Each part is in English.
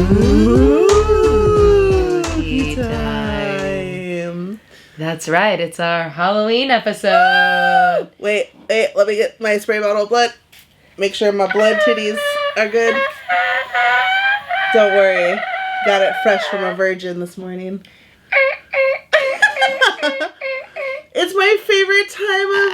Spooky time. That's right, it's our Halloween episode. Wait, let me get my spray bottle of blood. Make sure my blood titties are good. Don't worry, got it fresh from a virgin this morning. It's my favorite time of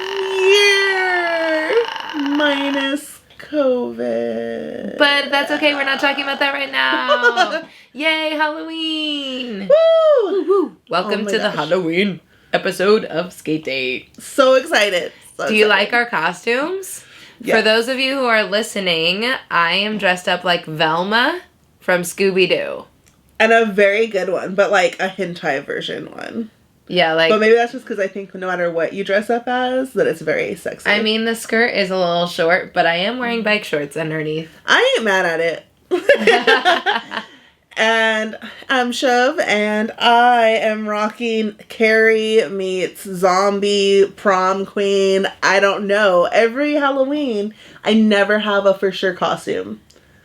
year, minus COVID. But that's okay, we're not talking about that right now. Yay, Halloween! Woo! Woo! Welcome to the Halloween episode of Skate Date. So excited. Do you like our costumes? Yes. For those of you who are listening, I am dressed up like Velma from Scooby-Doo. And a very good one, but like a hentai version one. Yeah, like... But maybe that's just because I think no matter what you dress up as, that it's very sexy. I mean, the skirt is a little short, but I am wearing bike shorts underneath. I ain't mad at it. And I'm Shove, and I am rocking Carrie meets zombie prom queen. I don't know. Every Halloween, I never have a for sure costume.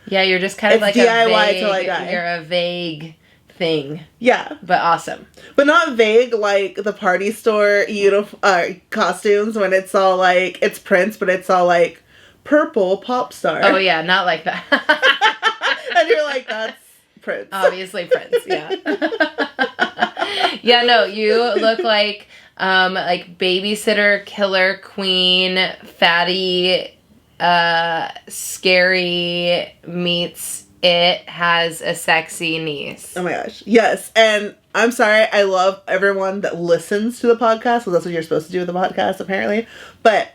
Yeah, you're just kind of like DIY a vague... till I die. You're a vague thing. Yeah. But awesome. But not vague like the party store costumes when it's all like, it's Prince, but it's all like purple pop star. Oh yeah, not like that. And you're like, that's Prince. Obviously Prince, yeah. Yeah, no, you look like babysitter, killer queen, fatty, scary meets it has a sexy niece. Oh my gosh. Yes. And I'm sorry, I love everyone that listens to the podcast. Well, that's what you're supposed to do with the podcast, apparently. But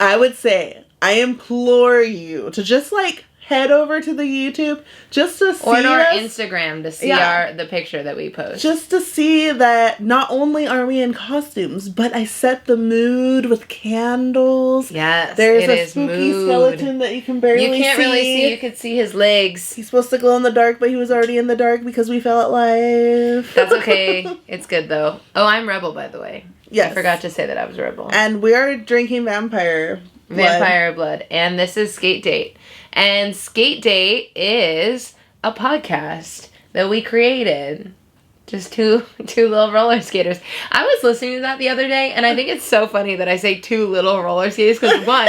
I would say, I implore you to just like head over to the YouTube just to see or on our us. Instagram to see the picture that we post. Just to see that not only are we in costumes, but I set the mood with candles. Yes, there's it a is spooky mood. skeleton that you can barely see. You can't really see. You can see his legs. He's supposed to glow in the dark, but he was already in the dark because we fell at life. That's okay. It's good though. Oh, I'm Rebel, by the way. Yes. I forgot to say that I was Rebel. And we are drinking vampire blood. And this is Skate Date. And Skate Date is a podcast that we created. Just two little roller skaters. I was listening to that the other day, and I think it's so funny that I say two little roller skaters, because one,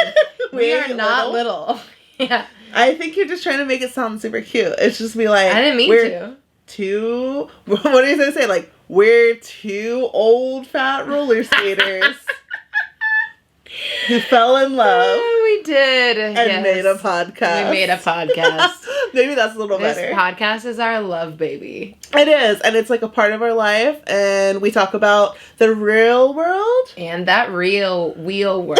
we are not little. Yeah. I think you're just trying to make it sound super cute. It's just be like... I didn't mean to. Two... What did I say? Like, we're two old fat roller skaters who fell in love. Oh, we did. And made a podcast. We made a podcast. Maybe that's a little better. This podcast is our love baby. It is. And it's like a part of our life. And we talk about the real world. And that real world.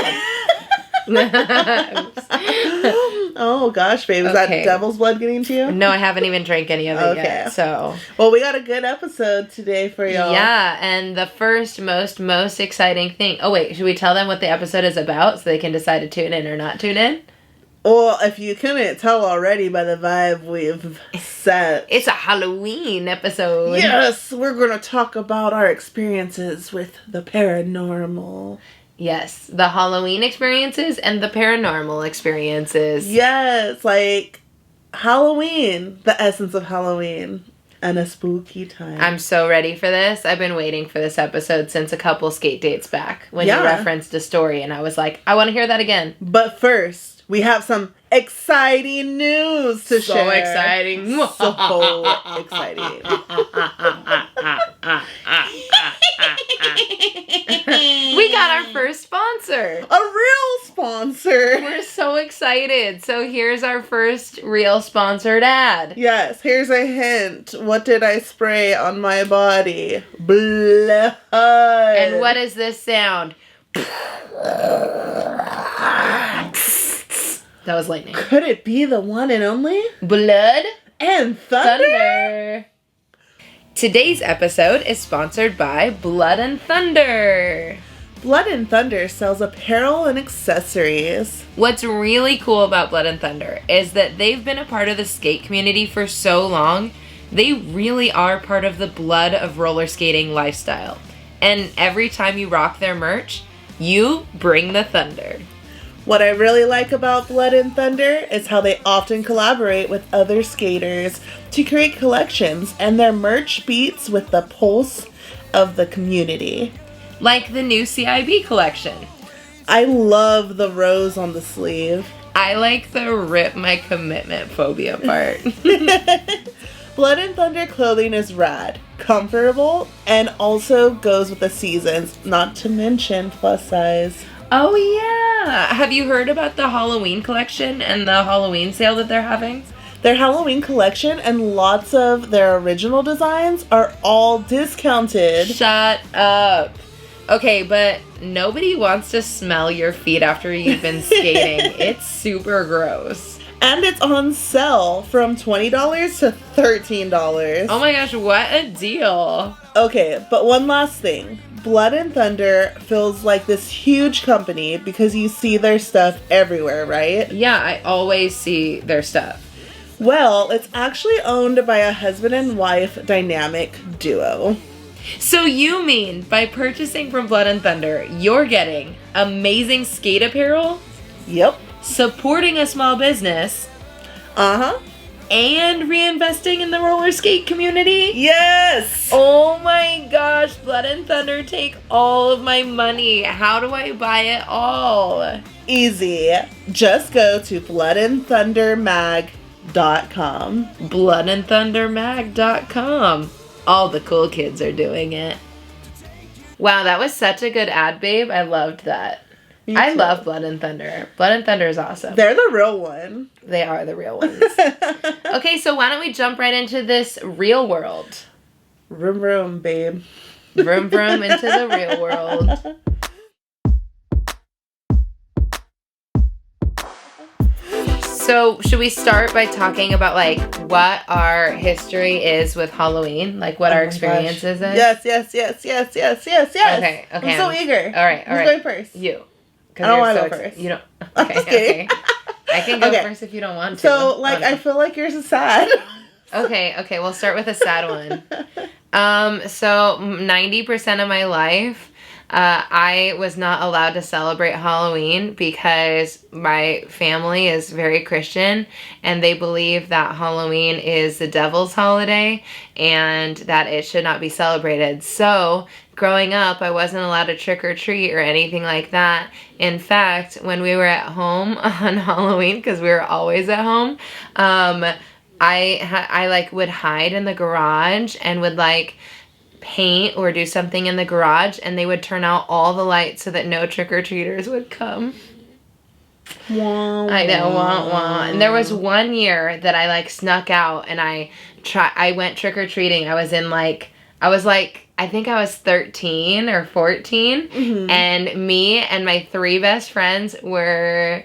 Oh gosh, babe. Is that devil's blood getting to you? No, I haven't even drank any of it yet. So, well, we got a good episode today for y'all. Yeah, and the first most exciting thing. Oh wait, should we tell them what the episode is about so they can decide to tune in or not tune in? Well, if you couldn't tell already by the vibe we've set, it's a Halloween episode. Yes, we're going to talk about our experiences with the paranormal. Yes, the Halloween experiences and the paranormal experiences. Yes, like Halloween, the essence of Halloween, and a spooky time. I'm so ready for this. I've been waiting for this episode since a couple skate dates back when you referenced a story, and I was like, I want to hear that again. But first, we have some exciting news to share. So exciting. So exciting. We got our first sponsor. A real sponsor. We're so excited. So here's our first real sponsored ad. Yes, here's a hint. What did I spray on my body? Blood. And what is this sound? That was lightning. Could it be the one and only? Blood and Thunder? Today's episode is sponsored by Blood and Thunder. Blood and Thunder sells apparel and accessories. What's really cool about Blood and Thunder is that they've been a part of the skate community for so long. They really are part of the blood of roller skating lifestyle. And every time you rock their merch, you bring the thunder. What I really like about Blood and Thunder is how they often collaborate with other skaters to create collections, and their merch beats with the pulse of the community. Like the new CIB collection. I love the rose on the sleeve. I like the rip my commitment phobia part. Blood and Thunder clothing is rad, comfortable, and also goes with the seasons, not to mention plus size. Oh yeah! Have you heard about the Halloween collection and the Halloween sale that they're having? Their Halloween collection and lots of their original designs are all discounted. Shut up. Okay, but nobody wants to smell your feet after you've been skating. It's super gross. And it's on sale from $20 to $13. Oh my gosh, what a deal. Okay, but one last thing. Blood and Thunder feels like this huge company because you see their stuff everywhere, right? Yeah, I always see their stuff. Well, it's actually owned by a husband and wife dynamic duo. So you mean by purchasing from Blood and Thunder, you're getting amazing skate apparel, Yep. supporting a small business, Uh-huh. and reinvesting in the roller skate community? Yes! Oh my gosh, Blood and Thunder, take all of my money. How do I buy it all? Easy. Just go to bloodandthundermag.com. bloodandthundermag.com. All the cool kids are doing it. Wow, that was such a good ad, babe. I loved that. Me I too. love Blood and Thunder. Blood and Thunder is awesome. They're the real one. They are the real ones. Okay, so why don't we jump right into this real world? Vroom vroom, babe. Vroom vroom into the real world. So, should we start by talking about, like, what our history is with Halloween? Like, what our experiences is? Yes. Okay. I'm so eager. All right. Who's going first? You. I don't want to go first. You don't. I'm Okay, just kidding. okay. I can go Okay. first if you don't want to. So, like, Oh, no. I feel like yours is sad. Okay, we'll start with a sad one. So 90% of my life, I was not allowed to celebrate Halloween because my family is very Christian and they believe that Halloween is the devil's holiday and that it should not be celebrated. So growing up, I wasn't allowed to trick or treat or anything like that. In fact, when we were at home on Halloween, because we were always at home, I like would hide in the garage and would like paint or do something in the garage, and they would turn out all the lights so that no trick-or-treaters would come. Wah, I know, wah, wah. wah. And there was one year that I like snuck out and I went trick-or-treating. I think I was 13 or 14, Mhm. and me and my three best friends were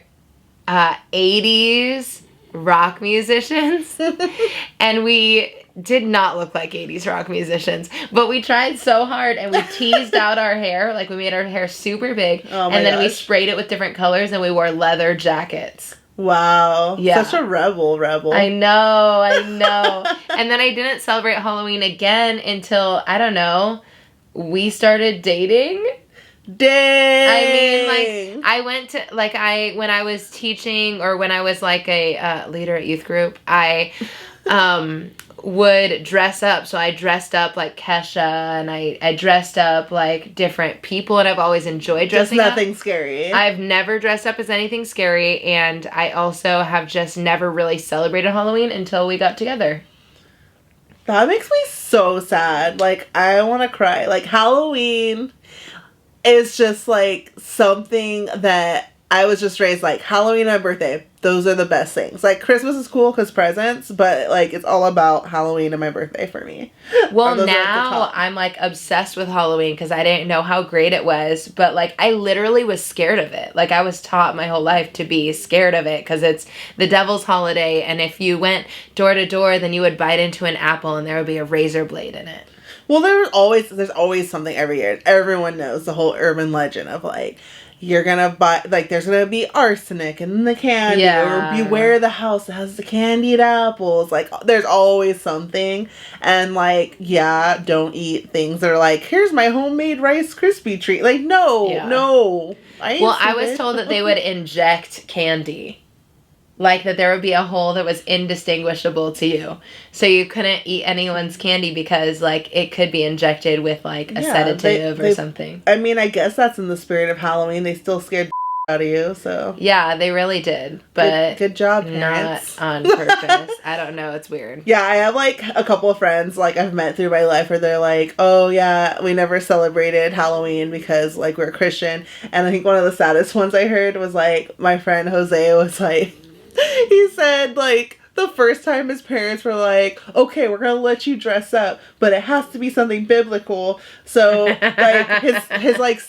80s rock musicians. And we did not look like 80s rock musicians, but we tried so hard and we teased out our hair. Like, we made our hair super big, Oh my and then we gosh. sprayed it with different colors, and we wore leather jackets. Wow. Yeah. Such a rebel. I know. And then I didn't celebrate Halloween again until, I don't know, we started dating. Dang. I mean, like, I went to, like, when I was teaching, or when I was, like, a leader at youth group, I would dress up. So I dressed up like Kesha, and I dressed up like different people, and I've always enjoyed Just dressing up. nothing scary. I've never dressed up as anything scary, and I also have just never really celebrated Halloween until we got together. That makes me so sad. Like, I want to cry. Like, Halloween is just, like, something that I was just raised, like, Halloween and my birthday. Those are the best things. Like, Christmas is cool because presents, but, like, it's all about Halloween and my birthday for me. Well, Those are at the now top. I'm, like, obsessed with Halloween because I didn't know how great it was. But, like, I literally was scared of it. Like, I was taught my whole life to be scared of it because it's the devil's holiday. And if you went door to door, then you would bite into an apple and there would be a razor blade in it. Well, there's always something every year. Everyone knows the whole urban legend of like, you're gonna buy, like, there's gonna be arsenic in the candy, or beware the house that has the candied apples. Like, there's always something. And like, yeah, don't eat things that are like, here's my homemade Rice Krispie treat. Like, no. I was told that they would inject candy. Like, that there would be a hole that was indistinguishable to you. So you couldn't eat anyone's candy because, like, it could be injected with, like, a sedative or something. I mean, I guess that's in the spirit of Halloween. They still scared the out of you, so. Yeah, they really did. But good job, parents. Not on purpose. I don't know. It's weird. Yeah, I have, like, a couple of friends, like, I've met through my life where they're like, oh, yeah, we never celebrated Halloween because, like, we're Christian. And I think one of the saddest ones I heard was, like, my friend Jose was like, he said, like, the first time his parents were like, okay, we're gonna let you dress up, but it has to be something biblical. So, like, his like,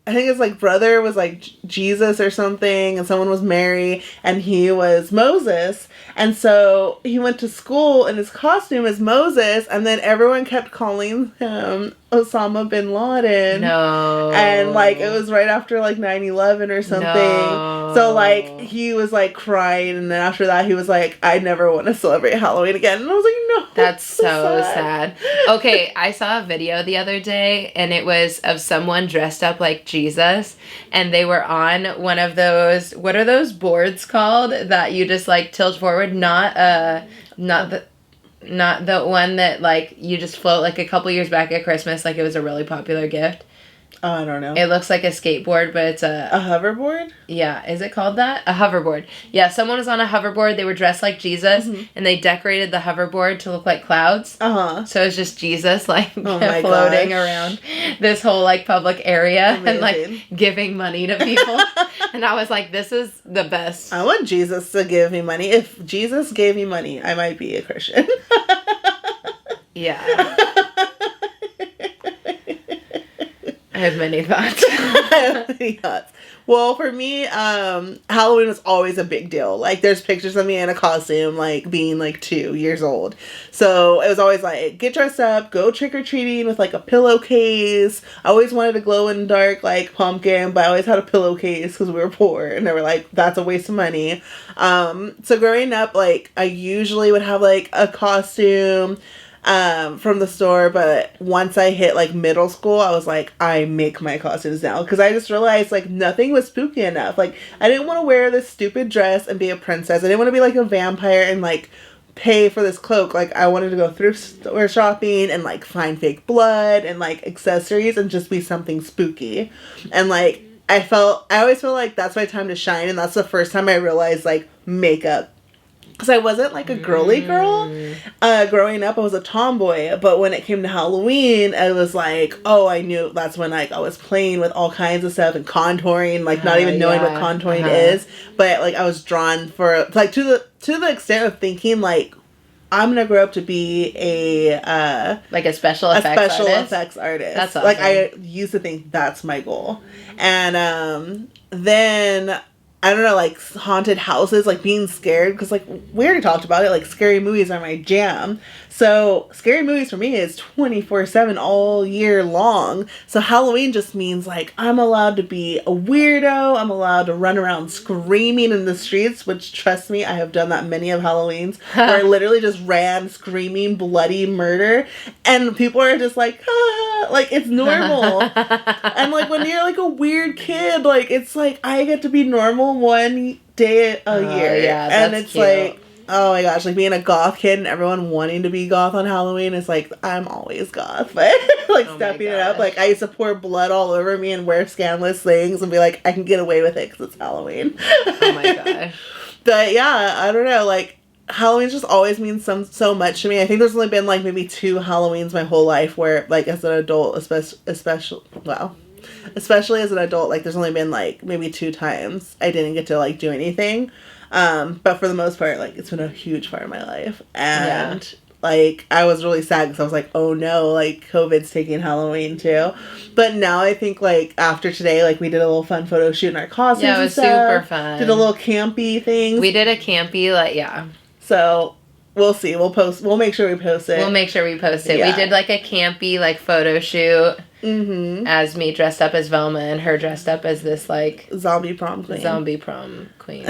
I think his, like, brother was, like, Jesus or something, and someone was Mary, and he was Moses. And so he went to school in his costume as Moses, and then everyone kept calling him Osama bin Laden. No. And, like, it was right after, like, 9/11 or something. No. So, like, he was, like, crying, and then after that, he was like, I never want to celebrate Halloween again. And I was like, no. That's so sad. Okay, I saw a video the other day, and it was of someone dressed up like Jesus, and they were on one of those, what are those boards called that you just, like, tilt forward? Not the one that, like, you just float, like, a couple years back at Christmas, like, it was a really popular gift. Oh, I don't know. It looks like a skateboard, but it's a hoverboard? Yeah, is it called that? A hoverboard. Yeah, someone was on a hoverboard, they were dressed like Jesus, and they decorated the hoverboard to look like clouds. Uh-huh. So it was just Jesus, like, floating around this whole, like, public area. Amazing. And, like, giving money to people. And I was like, this is the best. I want Jesus to give me money. If Jesus gave me money, I might be a Christian. Yeah. I have many thoughts. Well, for me, Halloween was always a big deal. Like, there's pictures of me in a costume, like, being, like, 2 years old. So, it was always, like, get dressed up, go trick-or-treating with, like, a pillowcase. I always wanted a glow-in-the-dark, like, pumpkin, but I always had a pillowcase because we were poor. And they were like, that's a waste of money. So, growing up, like, I usually would have, like, a costume from the store, but once I hit, like, middle school, I was like, I make my costumes now, because I just realized, like, nothing was spooky enough. Like, I didn't want to wear this stupid dress and be a princess. I didn't want to be, like, a vampire and, like, pay for this cloak. Like, I wanted to go thrift store shopping and, like, find fake blood and, like, accessories and just be something spooky. And, like, I always feel like that's my time to shine, and that's the first time I realized, like, makeup. Because I wasn't, like, a girly girl. Growing up, I was a tomboy. But when it came to Halloween, I was like, oh, I knew that's when, like, I was playing with all kinds of stuff and contouring, like, not even knowing what contouring is. But, like, I was drawn for, like, to the extent of thinking, like, I'm going to grow up to be a special effects artist. That's awesome. Like, I used to think that's my goal. And then, I don't know, like, haunted houses, like, being scared, because, like, we already talked about it, like, scary movies are my jam. So, scary movies for me is 24/7 all year long. So, Halloween just means, like, I'm allowed to be a weirdo, I'm allowed to run around screaming in the streets, which, trust me, I have done that many of Halloweens, where I literally just ran screaming bloody murder, and people are just like, ah, like, it's normal. And, like, when you're, like, a weird kid, like, it's like, I get to be normal one day a year. Yeah, and that's it's cute. like, oh my gosh, like, being a goth kid and everyone wanting to be goth on Halloween is like, I'm always goth, but like, stepping it up, like, I used to pour blood all over me and wear scandalous things and be like, I can get away with it because it's Halloween. Oh my gosh. But yeah, I don't know, like, Halloween just always means so much to me. I think there's only been, like, maybe 2 Halloweens my whole life where, like, as an adult, especially as an adult, like, there's only been, like, maybe 2 times I didn't get to, like, do anything. But for the most part, like, it's been a huge part of my life. And, like, I was really sad because I was like, oh no, like, COVID's taking Halloween too. But now I think, like, after today, like, we did a little fun photo shoot in our costumes. Yeah, it was super fun. Did a little campy thing. We did a campy, like, yeah. So, We'll see. We'll make sure we post it. We'll make sure we post it. Yeah. We did like a campy like photo shoot. Mm-hmm. As me dressed up as Velma and her dressed up as this like zombie prom queen.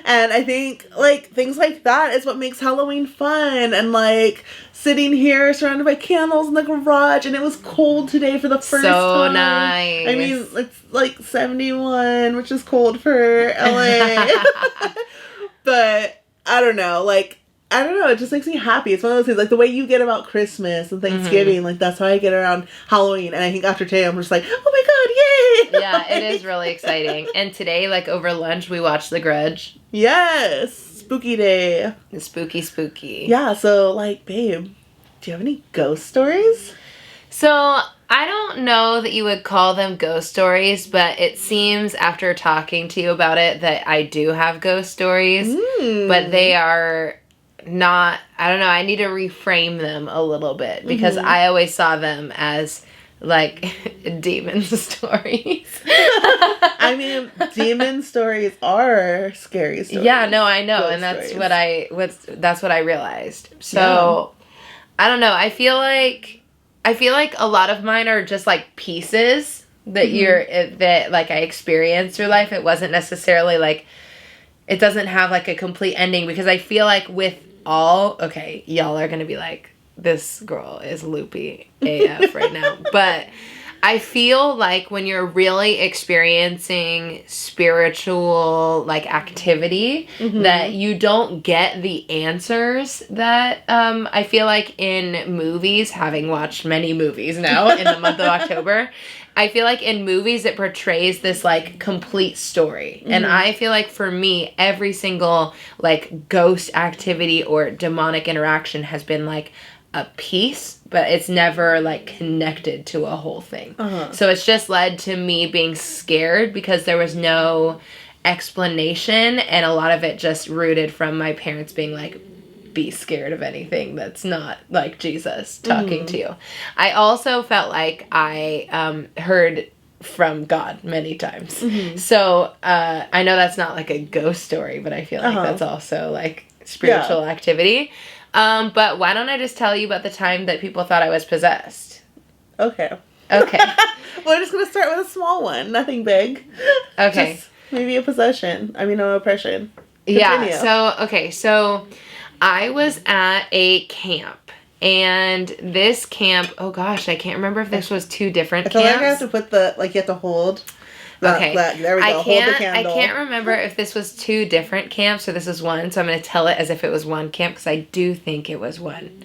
And I think like things like that is what makes Halloween fun. And like sitting here surrounded by candles in the garage, and it was cold today for the first time. So nice. I mean, it's like 71, which is cold for LA. But I don't know, it just makes me happy. It's one of those things, like the way you get about Christmas and Thanksgiving, like that's how I get around Halloween. And I think after today, I'm just like, oh my god, yay! Yeah, it is really exciting. And today, like over lunch, we watched The Grudge. Yes, spooky day. Spooky. Yeah, so like, babe, do you have any ghost stories? So I don't know that you would call them ghost stories, but it seems after talking to you about it that I do have ghost stories, but they are not, I don't know, I need to reframe them a little bit because I always saw them as like demon stories. I mean, demon stories are scary stories. Yeah, no, I know, Ghost and that's stories. that's what I realized. So I don't know. I feel like a lot of mine are just like pieces that that like I experienced through life. It wasn't necessarily like, it doesn't have like a complete ending because I feel like with all, okay, y'all are gonna be like, this girl is loopy AF right now, but I feel like when you're really experiencing spiritual like activity that you don't get the answers that I feel like in movies, having watched many movies now in the month of October, I feel like in movies it portrays this like complete story. And I feel like for me, every single like ghost activity or demonic interaction has been like a piece, but it's never like connected to a whole thing. So it's just led to me being scared because there was no explanation, and a lot of it just rooted from my parents being like, be scared of anything that's not like Jesus talking to you. I also felt like I heard from God many times. So I know that's not like a ghost story, but I feel like that's also like spiritual activity. But why don't I just tell you about the time that people thought I was possessed? Okay. We're just going to start with a small one. Nothing big. Okay. Just maybe a possession. I mean, no oppression. Continue. Yeah. So I was at a camp. And this camp, oh gosh, I can't remember if this was two different camps. I feel like I have to put you have to hold. Okay. There we go. Hold the candle. I can't remember if this was two different camps or this is one, so I'm going to tell it as if it was one camp because I do think it was one.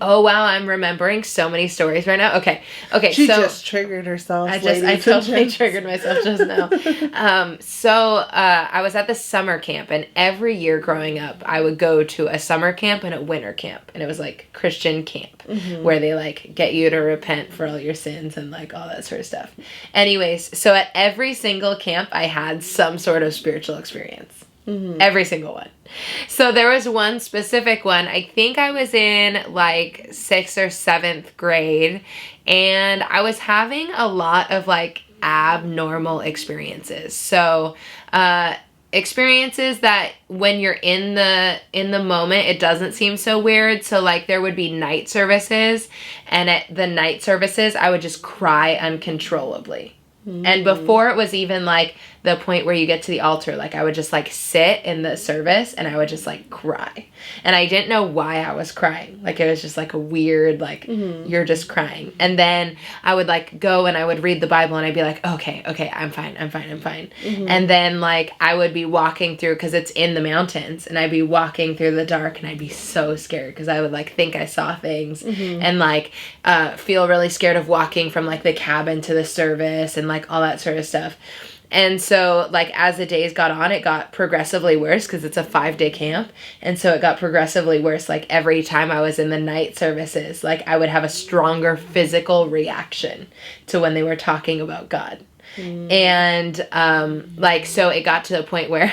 Oh, wow, I'm remembering so many stories right now. Okay, She just triggered herself. I totally triggered myself just now. I was at the summer camp, and every year growing up, I would go to a summer camp and a winter camp, and it was like Christian camp, where they like get you to repent for all your sins and like all that sort of stuff. Anyways, so at every single camp, I had some sort of spiritual experience. Every single one. So there was one specific one. I think I was in like 6th or 7th grade, and I was having a lot of like abnormal experiences. So experiences that when you're in the moment, it doesn't seem so weird. So like there would be night services, and at the night services, I would just cry uncontrollably. And before it was even like the point where you get to the altar, like I would just like sit in the service and I would just like cry. And I didn't know why I was crying. Like it was just like a weird, like you're just crying. And then I would like go and I would read the Bible and I'd be like, okay, I'm fine. And then like I would be walking through, because it's in the mountains, and I'd be walking through the dark and I'd be so scared because I would like think I saw things and like feel really scared of walking from like the cabin to the service and like all that sort of stuff. And so, like, as the days got on, it got progressively worse because it's a 5-day camp. And so it got progressively worse. Like, every time I was in the night services, like, I would have a stronger physical reaction to when they were talking about God. And, like, so it got to the point where...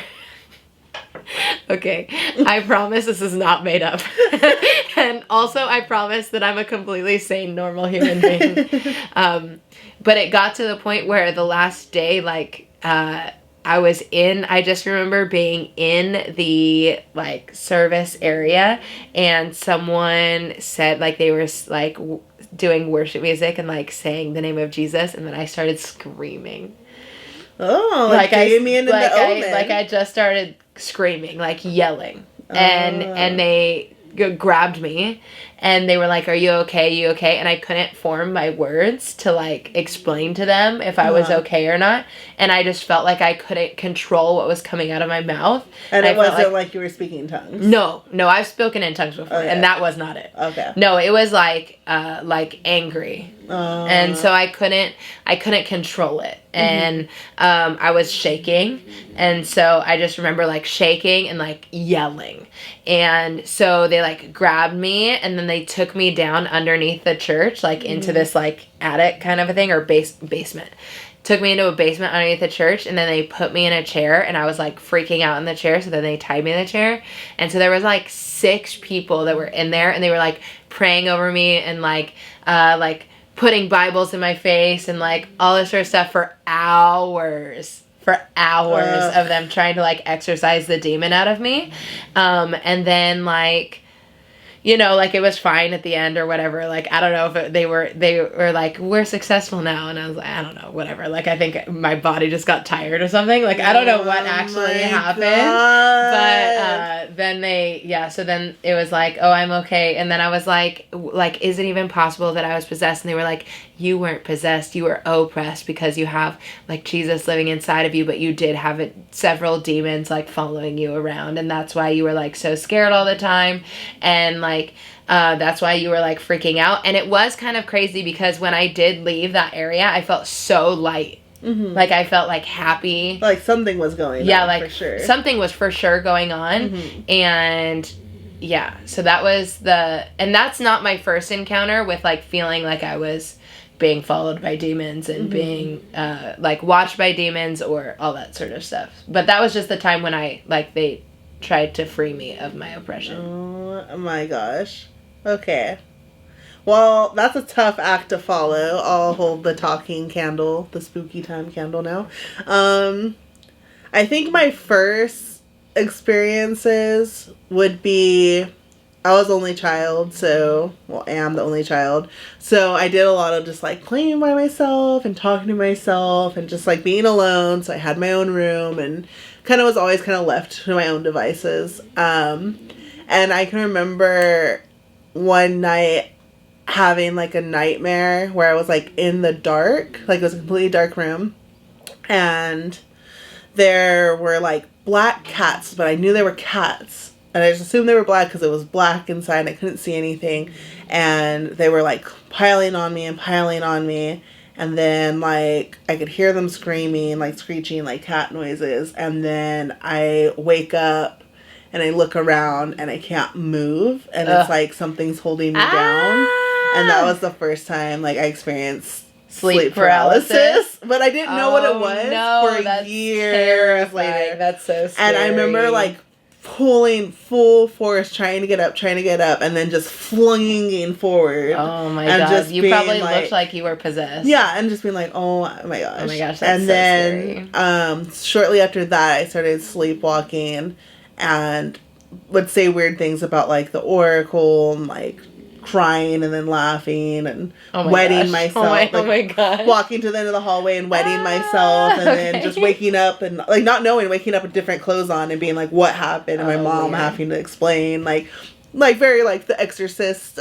Okay, I promise this is not made up. And also, I promise that I'm a completely sane, normal human being. But it got to the point where the last day, like, I just remember being in the like service area, and someone said like they were like doing worship music and like saying the name of Jesus, and then I started screaming. Oh, like Damien and the Omen. I just started screaming, like yelling, and they grabbed me, and they were like, "Are you okay? You okay?" And I couldn't form my words to like explain to them if I was okay or not, and I just felt like I couldn't control what was coming out of my mouth. And it wasn't like you were speaking in tongues. No, I've spoken in tongues before, and that was not it. Okay. No, it was like angry, and so I couldn't control it, and I was shaking, and so I just remember like shaking and like yelling, and so they like grabbed me, and then they took me down underneath the church, like into this like attic kind of a thing, or basement. Took me into a basement underneath the church, and then they put me in a chair, and I was like freaking out in the chair, so then they tied me in the chair, and so there was like 6 people that were in there, and they were like praying over me, and like putting Bibles in my face, and like all this sort of stuff for hours of them trying to like exorcise the demon out of me, and then like, you know, like it was fine at the end or whatever. Like, I don't know if they were like, we're successvel now. And I was like, I don't know, whatever. Like, I think my body just got tired or something. Like, I don't know what actually happened. God. But then so then it was like, oh, I'm okay. And then I was like, is it even possible that I was possessed? And they were like, you weren't possessed. You were oppressed because you have like Jesus living inside of you, but you did have several demons like following you around. And that's why you were like so scared all the time. And like, that's why you were like freaking out. And it was kind of crazy because when I did leave that area, I felt so light. Mm-hmm. Like I felt like happy. Like something was going on. Yeah, like for sure. Something was for sure going on. Mm-hmm. And yeah, so that was and that's not my first encounter with like feeling like I was being followed by demons and being like watched by demons or all that sort of stuff. But that was just the time when they tried to free me of my oppression. Oh my gosh. Okay. Well, that's a tough act to follow. I'll hold the talking candle, the spooky time candle now. I think my first experiences would be, I was the only child, I am the only child. So I did a lot of just like playing by myself and talking to myself and just like being alone. So I had my own room and kind of was always kind of left to my own devices. And I can remember one night having like a nightmare where I was like in the dark, like it was a completely dark room, and there were like black cats, but I knew they were cats, and I just assumed they were black because it was black inside and I couldn't see anything, and they were like piling on me, and then like I could hear them screaming, like screeching, like cat noises, and then I wake up and I look around and I can't move, and it's like something's holding me down. And that was the first time like I experienced sleep paralysis. But I didn't know what it was for years later. That's so scary. And I remember like pulling full force, trying to get up, and then just flinging forward. Oh my god. You probably looked like you were possessed. Yeah, and just being like, oh my gosh. Oh my gosh, that's and so then scary. Shortly after that I started sleepwalking and would say weird things about like the oracle and like crying and then laughing and wetting myself. Oh my god. Walking to the end of the hallway and wetting myself, and then just waking up and like not knowing, waking up with different clothes on and being like, what happened? And my mom having to explain like very like The Exorcist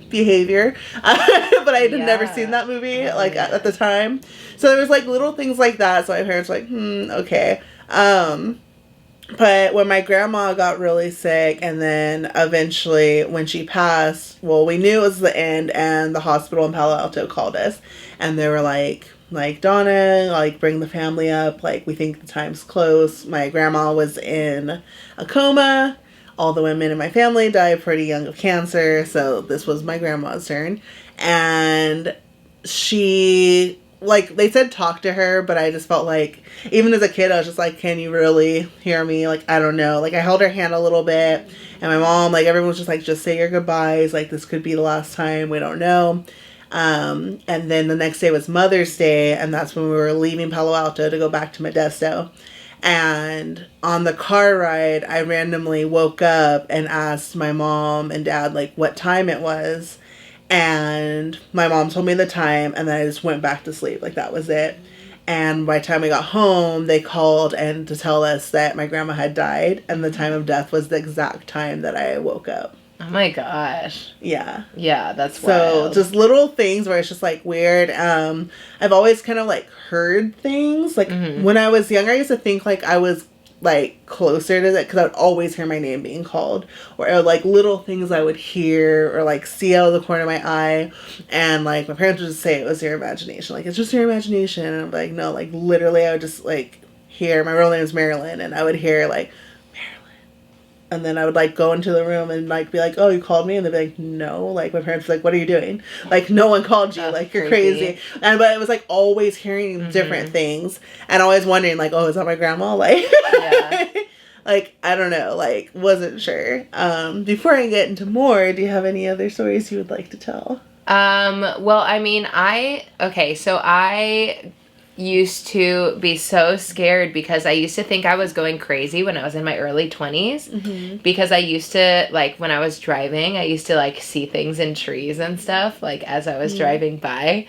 behavior. But I had never seen that movie at the time. So there was like little things like that. So my parents were like, okay. But when my grandma got really sick, and then eventually when she passed, well, we knew it was the end, and the hospital in Palo Alto called us, and they were like, Donna, like, bring the family up, like, we think the time's close. My grandma was in a coma. All the women in my family died pretty young of cancer, so this was my grandma's turn. And she, like, they said talk to her, but I just felt like, even as a kid, I was just like, can you really hear me? Like, I don't know. Like, I held her hand a little bit, and my mom, like, everyone was just like, just say your goodbyes. Like, this could be the last time. We don't know. And then the next day was Mother's Day, and that's when we were leaving Palo Alto to go back to Modesto. And on the car ride, I randomly woke up and asked my mom and dad, like, what time it was. And my mom told me the time, and then I just went back to sleep. Like, that was it. And by the time we got home, they called and to tell us that my grandma had died, and the time of death was the exact time that I woke up. Oh my gosh. Yeah. Yeah, that's so wild. Just little things where it's just like weird. I've always kind of like heard things. Like when I was younger, I used to think like I was like closer to that because I would always hear my name being called, or like little things I would hear or like see out of the corner of my eye, and like my parents would just say it was your imagination. Like, it's just your imagination. And I'm like, no, like literally I would just like hear, my real name is Marilyn, and I would hear like, and then I would, like, go into the room and, like, be like, oh, you called me? And they'd be like, no. Like, my parents were like, what are you doing? Like, no one called you. Like, you're crazy. But it was, like, always hearing different things. And always wondering, like, oh, is that my grandma? Like, yeah. Like, I don't know. Like, wasn't sure. Before I get into more, do you have any other stories you would like to tell? Well, I mean, I used to be so scared because I used to think I was going crazy when I was in my early 20s, because I used to, like, when I was driving, I used to, like, see things in trees and stuff, like, as I was driving by,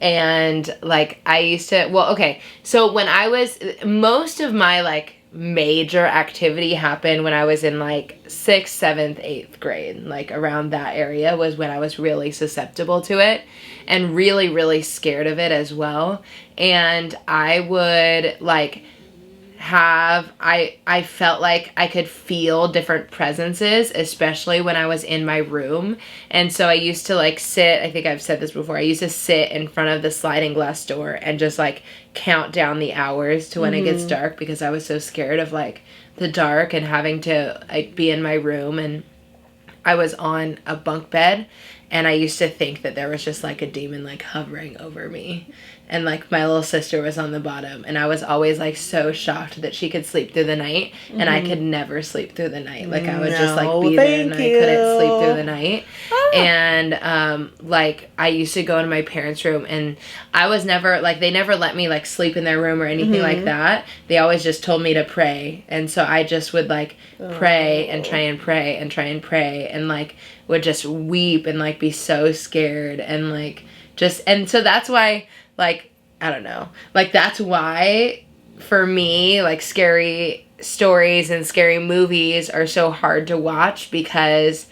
and, like, I used to, well, okay, so when I was, most of my, like, major activity happened when I was in, like, 6th, 7th, 8th grade, like, around that area was when I was really susceptible to it, and really, really scared of it as well. And I would, like, I felt like I could feel different presences, especially when I was in my room. And so I used to, like, sit, I think I've said this before, I used to sit in front of the sliding glass door and just, like, count down the hours to when it gets dark, because I was so scared of, like, the dark and having to, like, be in my room. And I was on a bunk bed, and I used to think that there was just, like, a demon, like, hovering over me. And, like, my little sister was on the bottom, and I was always, like, so shocked that she could sleep through the night, and I could never sleep through the night. Like, I would just, like, be there, and I couldn't sleep through the night. And, like, I used to go into my parents' room, and I was never, like, they never let me, like, sleep in their room or anything like that. They always just told me to pray. And so I just would, like, pray and try and pray and try and pray, and, like, would just weep and, like, be so scared, and, like, just, and so that's why, like, I don't know, like, that's why for me, like, scary stories and scary movies are so hard to watch, because,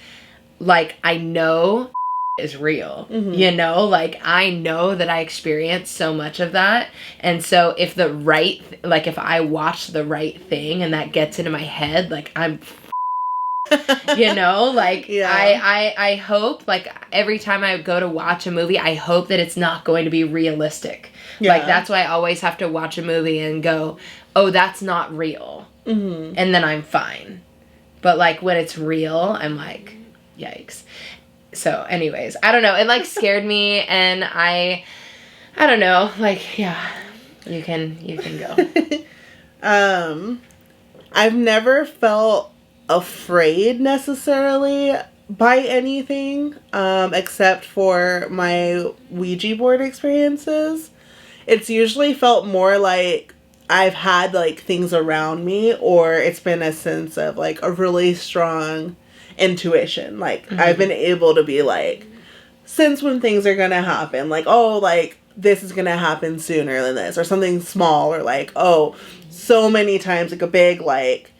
like, I know is real, you know, like, I know that I experienced so much of that. And so if the right, like, if I watch the right thing and that gets into my head, like, I'm you know, like, I hope, like, every time I go to watch a movie, I hope that it's not going to be realistic. Like, that's why I always have to watch a movie and go, oh, that's not real. And then I'm fine. But, like, when it's real, I'm like, yikes. So, anyways, I don't know. It, like, scared me, and I don't know. Like, yeah, you can go. I've never felt afraid necessarily by anything, except for my Ouija board experiences. It's usually felt more like I've had, like, things around me, or it's been a sense of, like, a really strong intuition. Like, I've been able to be like, sense when things are gonna happen, like, oh, like, this is gonna happen sooner than this, or something small, or like, oh, so many times, like, a big, like,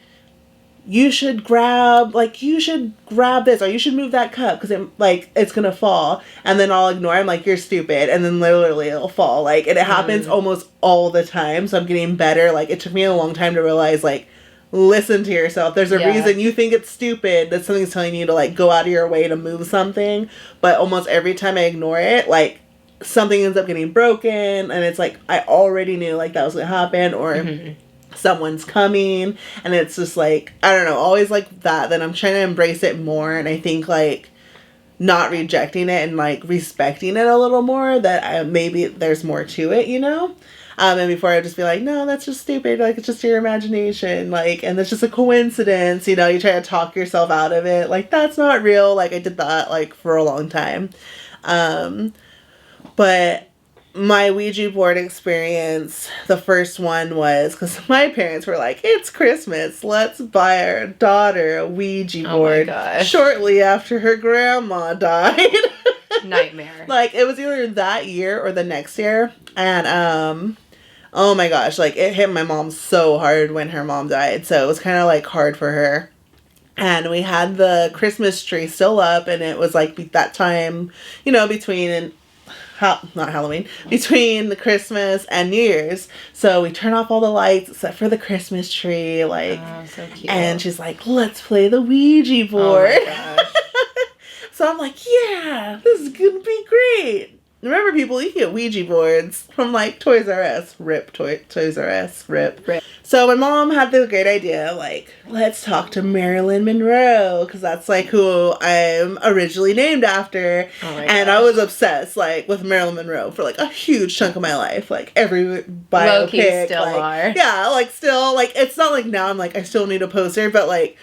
you should grab this, or you should move that cup because it's gonna fall, and then I'll ignore it. I'm like, you're stupid, and then literally it'll fall. Like, and it happens almost all the time, so I'm getting better. Like, it took me a long time to realize, like, listen to yourself. There's a reason you think it's stupid, that something's telling you to, like, go out of your way to move something, but almost every time I ignore it, like, something ends up getting broken, and it's like, I already knew, like, that was gonna happen, or someone's coming, and it's just like, I don't know, always like that. Then I'm trying to embrace it more, and I think, like, not rejecting it and, like, respecting it a little more, that maybe there's more to it, you know? And before I'd just be like, no, that's just stupid, like, it's just your imagination, like, and it's just a coincidence, you know, you try to talk yourself out of it, like, that's not real. Like, I did that, like, for a long time. But my Ouija board experience, the first one was because my parents were like, it's Christmas, let's buy our daughter a Ouija board. Oh my gosh. Shortly after her grandma died. Nightmare. Like, it was either that year or the next year. And, oh my gosh, like, it hit my mom so hard when her mom died. So it was kind of, like, hard for her. And we had the Christmas tree still up, and it was, like, that time, you know, between between the Christmas and New Year's. So we turn off all the lights except for the Christmas tree, like, oh, so cute. And she's like, let's play the Ouija board. Oh my gosh. So I'm like, yeah, this is gonna be great. Remember, people, you can get Ouija boards from, like, Toys R Us. Rip, Toys R Us. Rip. So my mom had the great idea, like, let's talk to Marilyn Monroe, because that's, like, who I'm originally named after. Oh my and gosh. I was obsessed, like, with Marilyn Monroe for, like, a huge chunk of my life. Like, every biopic. Low-key still like, are. Yeah, like, still, like, it's not like now I'm like, I still need a poster, but, like,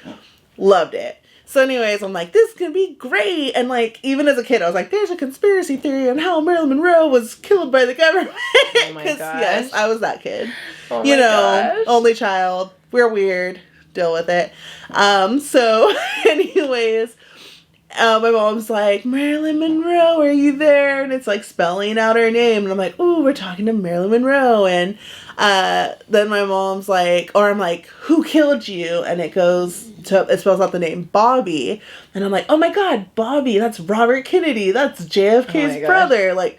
loved it. So anyways, I'm like, this is going to be great. And, like, even as a kid, I was like, there's a conspiracy theory on how Marilyn Monroe was killed by the government. Oh my gosh. Yes, I was that kid. Oh you my know, gosh. only child. We're weird. Deal with it. So anyways, my mom's like, Marilyn Monroe, are you there? And it's, like, spelling out her name. And I'm like, ooh, we're talking to Marilyn Monroe. And then my mom's like, or I'm like, who killed you? And it spells out the name Bobby. And I'm like, oh my God, Bobby, that's Robert Kennedy. That's JFK's brother. Like,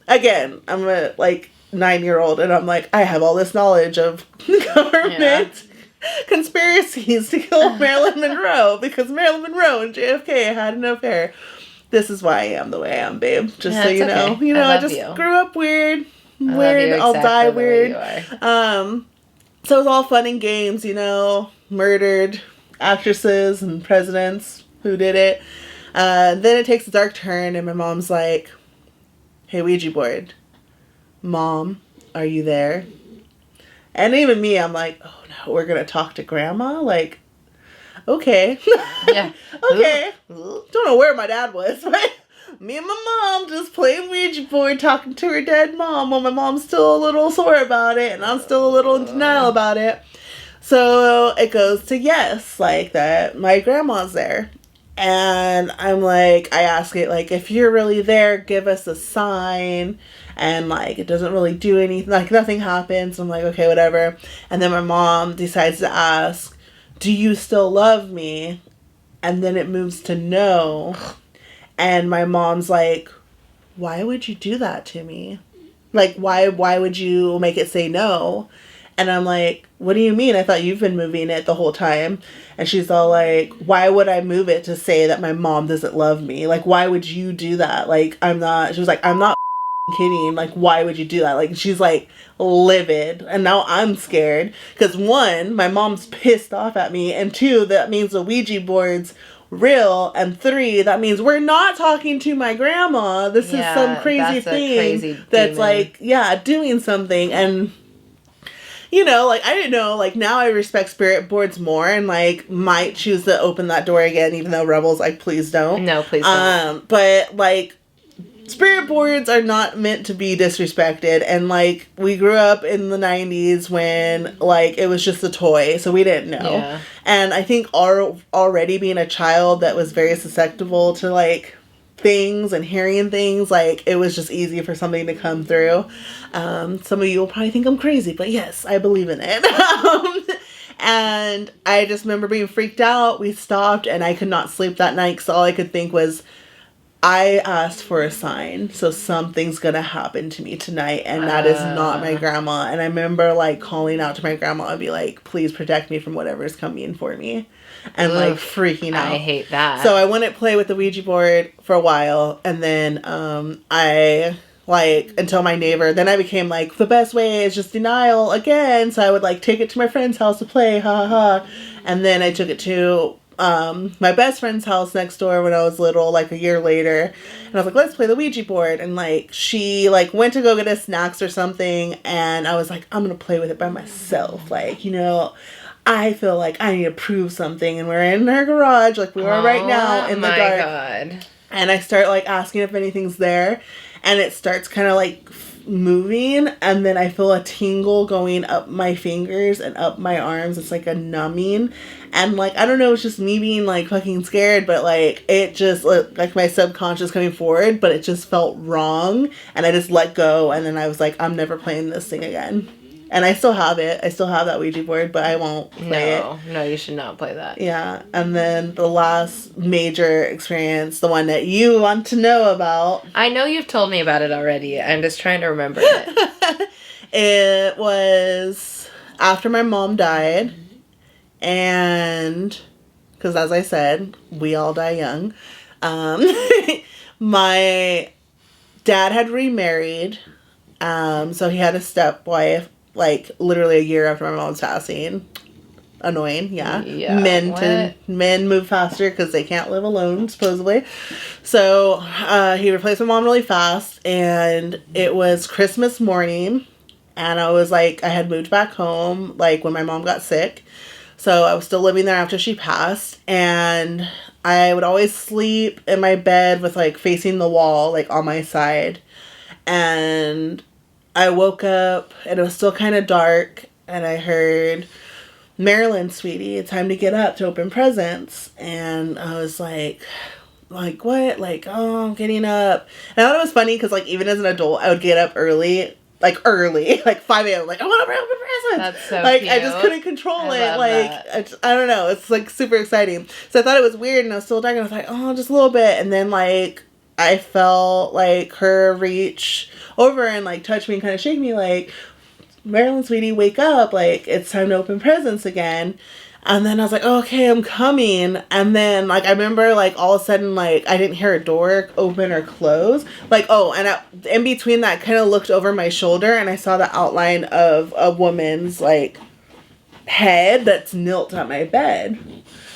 again, I'm a, like, 9-year-old, and I'm like, I have all this knowledge of government conspiracies to kill Marilyn Monroe because Marilyn Monroe and JFK had an affair. This is why I am the way I am, babe. Just so you know. Okay. You know, I just you. grew up weird. I'll die weird. So it was all fun and games, you know, murdered actresses and presidents who did it. Then it takes a dark turn, and my mom's like, hey, Ouija board, Mom, are you there? And even me, I'm like, oh no, we're gonna talk to Grandma? Like, okay. Yeah. Okay. Don't know where my dad was, but me and my mom just playing Ouija board, talking to her dead mom while my mom's still a little sore about it, and I'm still a little in denial about it. So it goes to yes, like that my grandma's there. And I'm like, I ask it, like, if you're really there, give us a sign. And, like, it doesn't really do anything. Like, nothing happens. I'm like, okay, whatever. And then my mom decides to ask, do you still love me? And then it moves to no. And my mom's like, why would you do that to me? Like, why would you make it say no? And I'm like, what do you mean? I thought you've been moving it the whole time. And she's all like, why would I move it to say that my mom doesn't love me? Like, why would you do that? Like, she was like, I'm not kidding. Like, why would you do that? Like, she's like livid. And now I'm scared. Because 1, my mom's pissed off at me. And 2, that means the Ouija board's real. And 3, that means we're not talking to my grandma. This is some crazy thing that's like, doing something. And you know, like, I didn't know, like, now I respect spirit boards more and, like, might choose to open that door again, even though Rebels, like, please don't. No, please don't. But, like, spirit boards are not meant to be disrespected, and, like, we grew up in the 90s when, like, it was just a toy, so we didn't know. Yeah. And I think already being a child that was very susceptible to, like, things and hearing things, like, it was just easy for something to come through. Some of you will probably think I'm crazy, but yes, I believe in it. And I just remember being freaked out. We stopped, and I could not sleep that night because all I could think was, I asked for a sign, so something's gonna happen to me tonight, and that is not my grandma. And I remember, like, calling out to my grandma and be like, please protect me from whatever's coming for me. And, like, freaking out. I hate that. So I wouldn't play with the Ouija board for a while, and then I, like, until my neighbor, then I became, like, the best way is just denial again. So I would, like, take it to my friend's house to play, ha ha ha. And then I took it to my best friend's house next door when I was little, like, a year later. And I was like, let's play the Ouija board. And, like, she, like, went to go get us snacks or something, and I was like, I'm gonna play with it by myself. Like, you know, I feel like I need to prove something. And we're in her garage, like we are right now, in the dark. Oh my God. And I start, like, asking if anything's there. and it starts kind of like moving, and then I feel a tingle going up my fingers and up my arms. It's like a numbing, and like I don't know, it's just me being like fucking scared, but like it just like my subconscious coming forward, but it just felt wrong, and I just let go, and then I was like, I'm never playing this thing again. And I still have it. I still have that Ouija board, but I won't play it. No, you should not play that. Yeah. And then the last major experience, the one that you want to know about. I know you've told me about it already. I'm just trying to remember it. It was after my mom died. And, because as I said, we all die young. My dad had remarried. So he had a stepwife. Like, literally a year after my mom's passing. Annoying, yeah. Men move faster because they can't live alone, supposedly. So, he replaced my mom really fast, and it was Christmas morning, and I was like, I had moved back home, like, when my mom got sick. So, I was still living there after she passed, and I would always sleep in my bed with, like, facing the wall, like, on my side. And I woke up, and it was still kind of dark, and I heard, Marilyn, sweetie, it's time to get up to open presents. And I was like, what? Like, oh, I'm getting up. And I thought it was funny, because, like, even as an adult, I would get up early, like 5 a.m., like, I want to open presents. That's so like, cute. I just couldn't control it. Like, that. I don't know. It's, like, super exciting. So I thought it was weird, and I was still dark, and I was like, oh, just a little bit. And then, like, I felt, like, her reach over and, like, touch me and kind of shake me, like, Marilyn, sweetie, wake up, like, it's time to open presents again. And then I was like, oh, okay, I'm coming. And then, like, I remember, like, all of a sudden, like, I didn't hear a door open or close. Like, oh, and in between that, I kind of looked over my shoulder, and I saw the outline of a woman's, like, head that's knelt at my bed.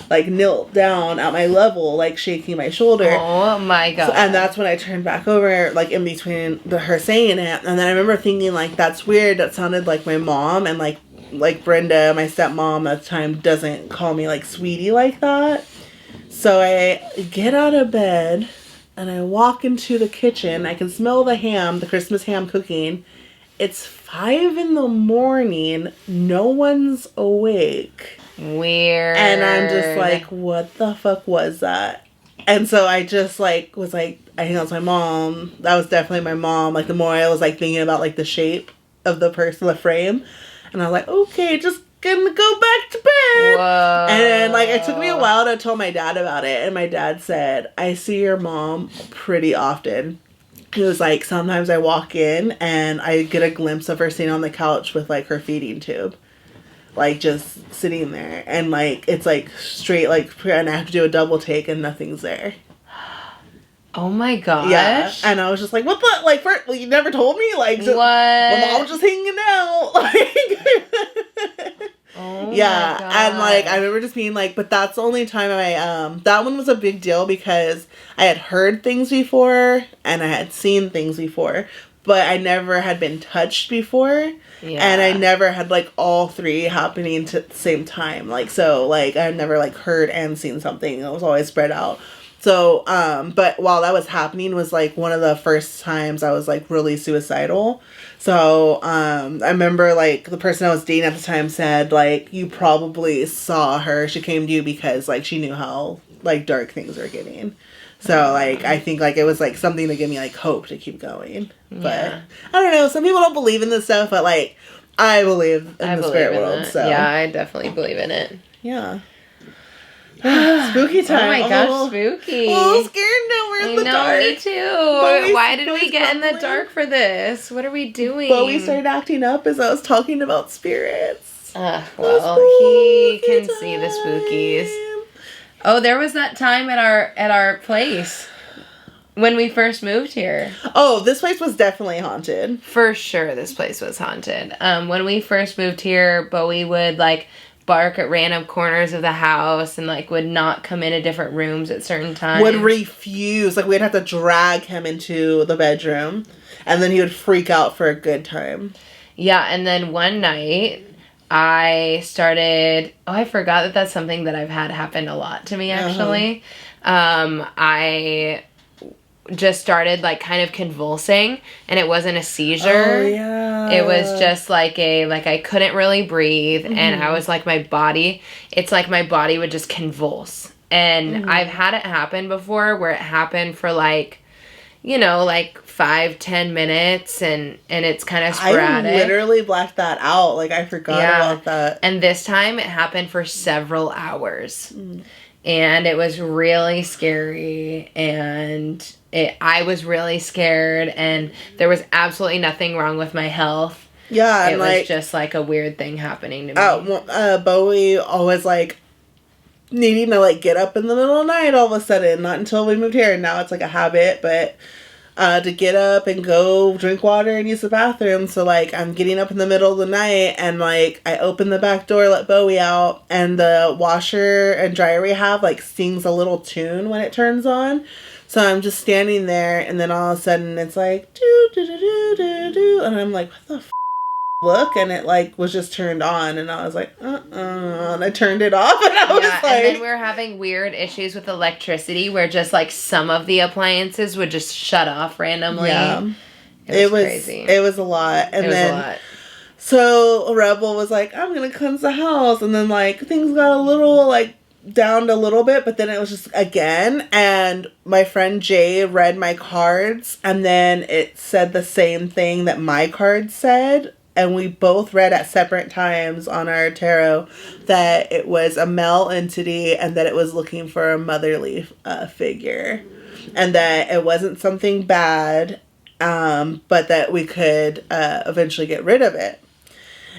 Like, knelt down at my level, like, shaking my shoulder. Oh, my God. And that's when I turned back over, like, in between her saying it. And then I remember thinking, like, that's weird. That sounded like my mom. And, like Brenda, my stepmom at the time, doesn't call me, like, sweetie like that. So I get out of bed, and I walk into the kitchen. I can smell the Christmas ham cooking. It's 5 a.m. No one's awake. Weird. And I'm just like, what the fuck was that? And so I just, like, was like, I think that was my mom. That was definitely my mom. Like, the more I was, like, thinking about, like, the shape of the person, the frame. And I was like, okay, just gonna go back to bed. Whoa. And, like, it took me a while to tell my dad about it. And my dad said, I see your mom pretty often. He was like, sometimes I walk in and I get a glimpse of her sitting on the couch with, like, her feeding tube. Like, just sitting there. And, like, it's, like, straight, like, and I have to do a double take and nothing's there. Oh, my gosh. Yeah. And I was just like, what the? Like, you never told me? Like, just, what? My mom was just hanging out. Like, oh, yeah. my God. And, like, I remember just being like, but that's the only time that one was a big deal because I had heard things before and I had seen things before. But I never had been touched before. Yeah. And I never had, like, all three happening at the same time. Like, so, like, I never, like, heard and seen something. It was always spread out. So, but while that was happening was, like, one of the first times I was, like, really suicidal. So, I remember, like, the person I was dating at the time said, like, you probably saw her. She came to you because, like, she knew how, like, dark things were getting. So, like, I think, like, it was, like, something to give me, like, hope to keep going. But, yeah. I don't know, some people don't believe in this stuff, but, like, I believe in the spirit world, so. Yeah, I definitely believe in it. Yeah. Spooky time. Oh my gosh, spooky. A little scared now we're in the dark. Me too. Why did we get in the dark for this? What are we doing? But we started acting up as I was talking about spirits. Well, he can see the spookies. Oh, there was that time at our place when we first moved here. Oh, this place was definitely haunted. For sure, this place was haunted. When we first moved here, Bowie would, like, bark at random corners of the house and, like, would not come into different rooms at certain times. Would refuse. Like, we'd have to drag him into the bedroom. And then he would freak out for a good time. Yeah, and then one night, I started... Oh, I forgot that that's something that I've had happen a lot to me, actually. I just started like kind of convulsing, and it wasn't a seizure. Oh, yeah. It was just like I couldn't really breathe, and I was like, it's like my body would just convulse. And I've had it happen before where it happened for like, like 5-10 minutes, and it's kind of sporadic. I literally blacked that out. Like, I forgot about that. And this time it happened for several hours. And it was really scary, and I was really scared, and there was absolutely nothing wrong with my health. Yeah, it was just like a weird thing happening to me. Bowie always like needing to like get up in the middle of the night all of a sudden. Not until we moved here, and now it's like a habit, but to get up and go drink water and use the bathroom. So like I'm getting up in the middle of the night, and like I open the back door, let Bowie out, and the washer and dryer we have like sings a little tune when it turns on. So I'm just standing there, and then all of a sudden it's like do do do do do do, and I'm like, what the f-? Look, and it like was just turned on, and I was like, and I turned it off, and I was like, and then we were having weird issues with electricity where just like some of the appliances would just shut off randomly. Yeah, it was crazy. It was a lot, and then so Rebel was like, I'm gonna cleanse the house, and then like things got a little like down a little bit, but then it was just again, and my friend Jay read my cards, and then it said the same thing that my cards said. And we both read at separate times on our tarot that it was a male entity, and that it was looking for a motherly figure. And that it wasn't something bad, but that we could eventually get rid of it.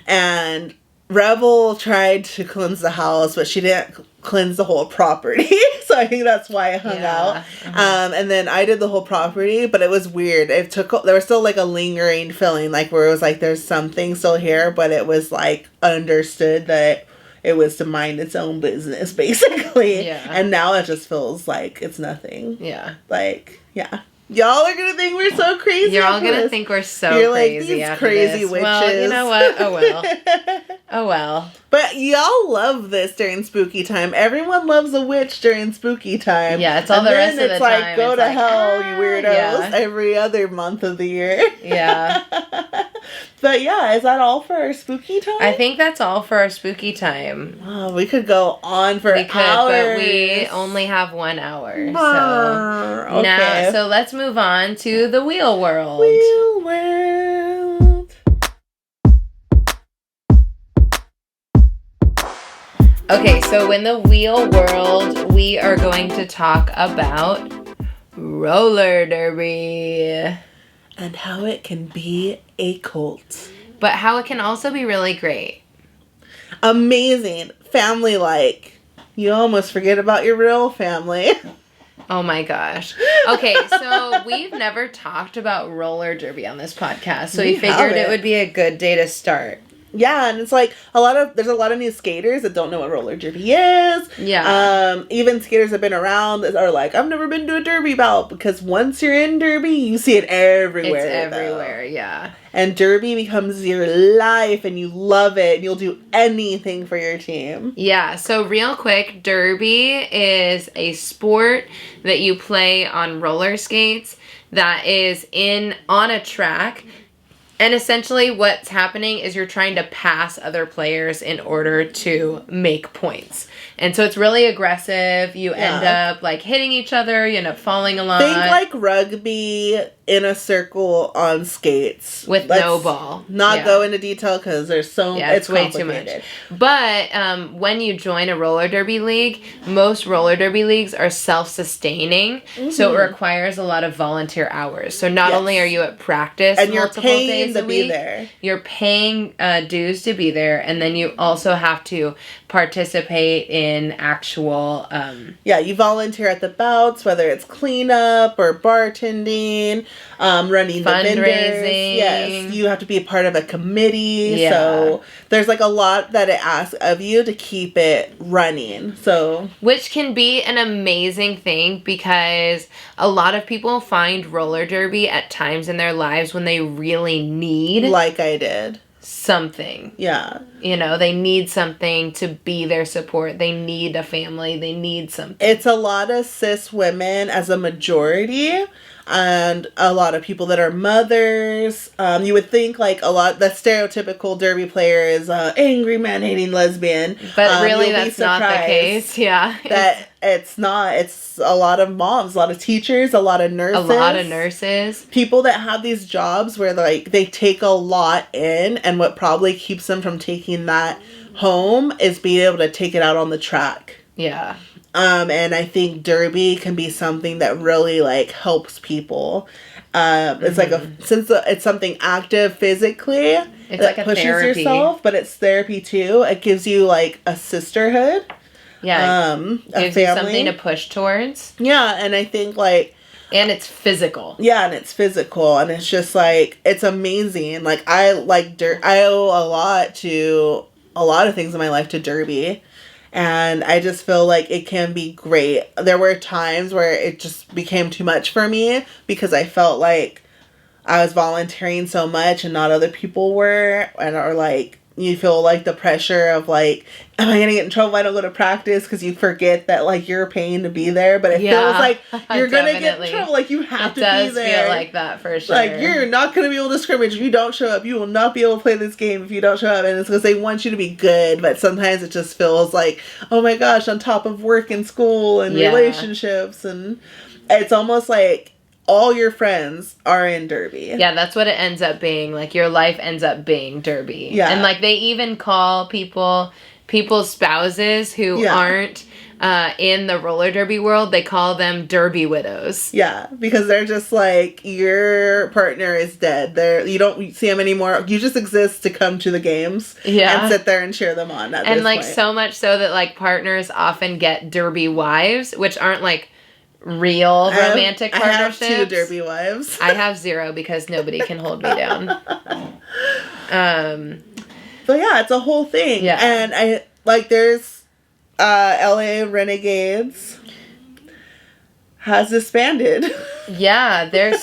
And Rebel tried to cleanse the house, but she didn't cleanse the whole property. So I think that's why I hung out. And then I did the whole property, but it was weird. There was still like a lingering feeling, like where it was like there's something still here, but it was like understood that it was to mind its own business, basically. Yeah. And now it just feels like it's nothing. Yeah. Like, yeah. Y'all are gonna think we're so crazy. You're all gonna think we're so crazy. You're like, these crazy witches. Well, you know what? Oh well. Oh well. But y'all love this during spooky time. Everyone loves a witch during spooky time. Yeah, it's all the rest of the time. It's like, go to hell, you weirdos, every other month of the year. Yeah. But yeah, is that all for our spooky time? I think that's all for our spooky time. Oh, we could go on for hours. But we only have 1 hour. Okay. Now, so let's move on to the wheel world. Wheel world. Okay, so in the wheel world, we are going to talk about roller derby. And how it can be a cult. But how it can also be really great. Amazing. Family-like. You almost forget about your real family. Oh my gosh. Okay, so we've never talked about roller derby on this podcast, so we figured it would be a good day to start. Yeah, and it's like there's a lot of new skaters that don't know what roller derby is. Yeah. Even skaters that have been around are like, I've never been to a derby bout, because once you're in derby, you see it everywhere. It's everywhere, yeah. And derby becomes your life, and you love it, and you'll do anything for your team. Yeah, so real quick, derby is a sport that you play on roller skates that is on a track. And essentially what's happening is you're trying to pass other players in order to make points. And so it's really aggressive. You end up like hitting each other. You end up falling a lot. Think like rugby in a circle on skates. With no ball. Not go into detail because there's it's way too much. But when you join a roller derby league, most roller derby leagues are self-sustaining. Mm-hmm. So it requires a lot of volunteer hours. So not only are you at practice and you're paying to be there. You're paying dues to be there. And then you also have to participate in actual... you volunteer at the bouts, whether it's cleanup or bartending, running the vendors. Yes, you have to be a part of a committee. Yeah. So there's like a lot that it asks of you to keep it running. So which can be an amazing thing, because a lot of people find roller derby at times in their lives when they really need, like I did, something. Yeah. They need something to be their support. They need a family. They need something. It's a lot of cis women as a majority. and a lot of people that are mothers. You would think like a lot, the stereotypical derby player is a angry man-hating lesbian. But really that's not the case. Yeah. That it's not. It's a lot of moms, a lot of teachers, a lot of nurses. A lot of nurses. People that have these jobs where like they take a lot in, and what probably keeps them from taking that home is being able to take it out on the track. Yeah. And I think derby can be something that really like helps people. It's like since it's something active physically, it's like a pushes therapy. yourself, but it's therapy too. It gives you like a sisterhood. Yeah. A gives family. you something to push towards. Yeah, and I think like. And it's physical. Yeah, and it's physical, and it's just like it's amazing. Like I like I owe a lot of things in my life to derby. And I just feel like it can be great. There were times where it just became too much for me because I felt like I was volunteering so much and not other people were. Or like, you feel like the pressure of like, am I going to get in trouble if I don't go to practice? Because you forget that like you're paying to be there. But it feels like you're going to get in trouble. Like you have to be there. It does feel like that for sure. Like you're not going to be able to scrimmage if you don't show up. You will not be able to play this game if you don't show up. And it's because they want you to be good. But sometimes it just feels like, oh my gosh, on top of work and school and relationships. And it's almost like all your friends are in derby. Yeah, that's what it ends up being. Like, your life ends up being derby. Yeah. And, like, they even call people's spouses who aren't in the roller derby world, they call them derby widows. Yeah, because they're just like, your partner is dead. You don't see them anymore. You just exist to come to the games and sit there and cheer them on at and, this like, point. so much so that, like, partners often get derby wives, which aren't, like, real romantic partnerships. I have 2 derby wives. I have 0 because nobody can hold me down. But yeah, it's a whole thing. Yeah. And I like there's LA Renegades has disbanded. Yeah, there's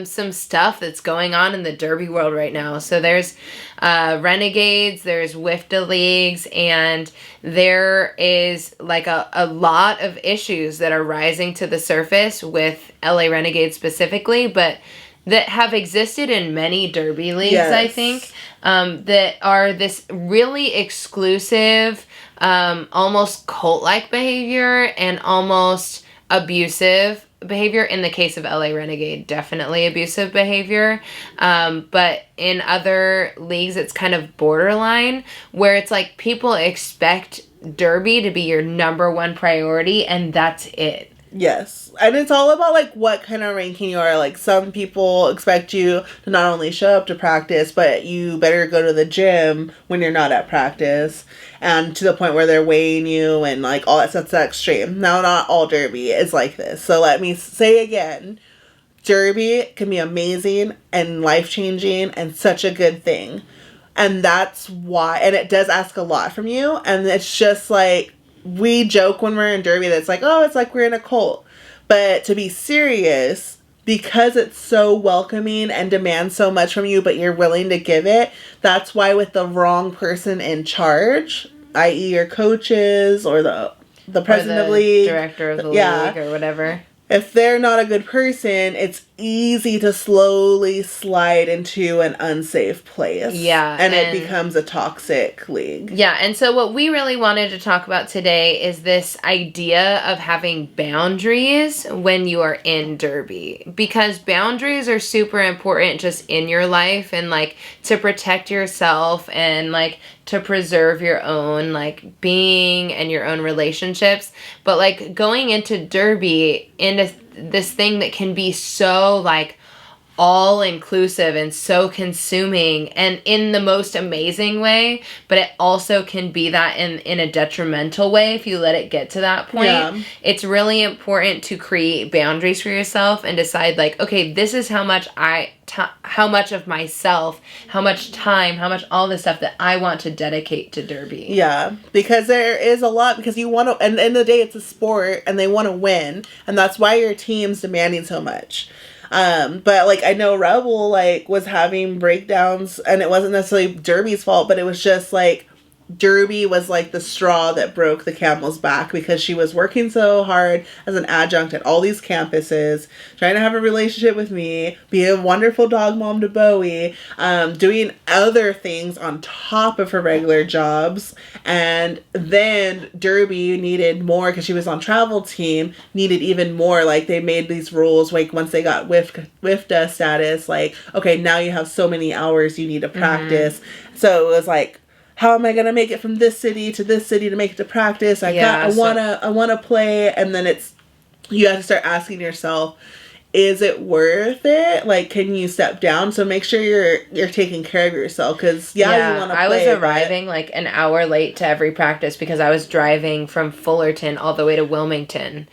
some stuff that's going on in the derby world right now. So there's Renegades, there's WIFTA leagues, and there is like a lot of issues that are rising to the surface with LA Renegades specifically, but that have existed in many derby leagues, I think, that are this really exclusive, almost cult-like behavior and almost abusive behavior. In the case of LA Renegade, definitely abusive behavior. But in other leagues, it's kind of borderline, where it's like people expect derby to be your number one priority, and that's it. Yes. And it's all about, like, what kind of ranking you are. Like, some people expect you to not only show up to practice, but you better go to the gym when you're not at practice. And to the point where they're weighing you and, like, all that stuff's that extreme. Now, not all derby is like this. So let me say again, derby can be amazing and life-changing and such a good thing. And that's why, and it does ask a lot from you. And it's just, like, we joke when we're in derby that's like, oh, it's like we're in a cult. But to be serious, because it's so welcoming and demands so much from you, but you're willing to give it, that's why with the wrong person in charge, i.e. your coaches or the president of the league, director of the league or whatever, if they're not a good person, it's easy to slowly slide into an unsafe place. Yeah. And it becomes a toxic league. Yeah, and so what we really wanted to talk about today is this idea of having boundaries when you are in derby. Because boundaries are super important just in your life, and, like, to protect yourself and, like, to preserve your own, like, being and your own relationships. But, like, going into derby, into this thing that can be so, like, all-inclusive and so consuming and in the most amazing way, but it also can be that in a detrimental way if you let it get to that point. Yeah. It's really important to create boundaries for yourself and decide, like, okay, this is how much how much of myself, how much time, how much all this stuff that I want to dedicate to derby. Yeah, because there is a lot, because you want to, and at the end of the day, it's a sport and they want to win, and that's why your team's demanding so much. But, like, I know Rebel, like, was having breakdowns, and it wasn't necessarily derby's fault, but it was just, like, Derby was like the straw that broke the camel's back because she was working so hard as an adjunct at all these campuses, trying to have a relationship with me, be a wonderful dog mom to Bowie, doing other things on top of her regular jobs. And then Derby needed more because she was on travel team, needed even more. Like, they made these rules, like, once they got WIFTA status, like, okay, now you have so many hours you need to practice. Mm-hmm. So it was like, how am I gonna make it from this city to this city to make it to practice? I wanna play, and then you have to start asking yourself, is it worth it? Like, can you step down? So make sure you're taking care of yourself, because you want to play. I was arriving like an hour late to every practice because I was driving from Fullerton all the way to Wilmington.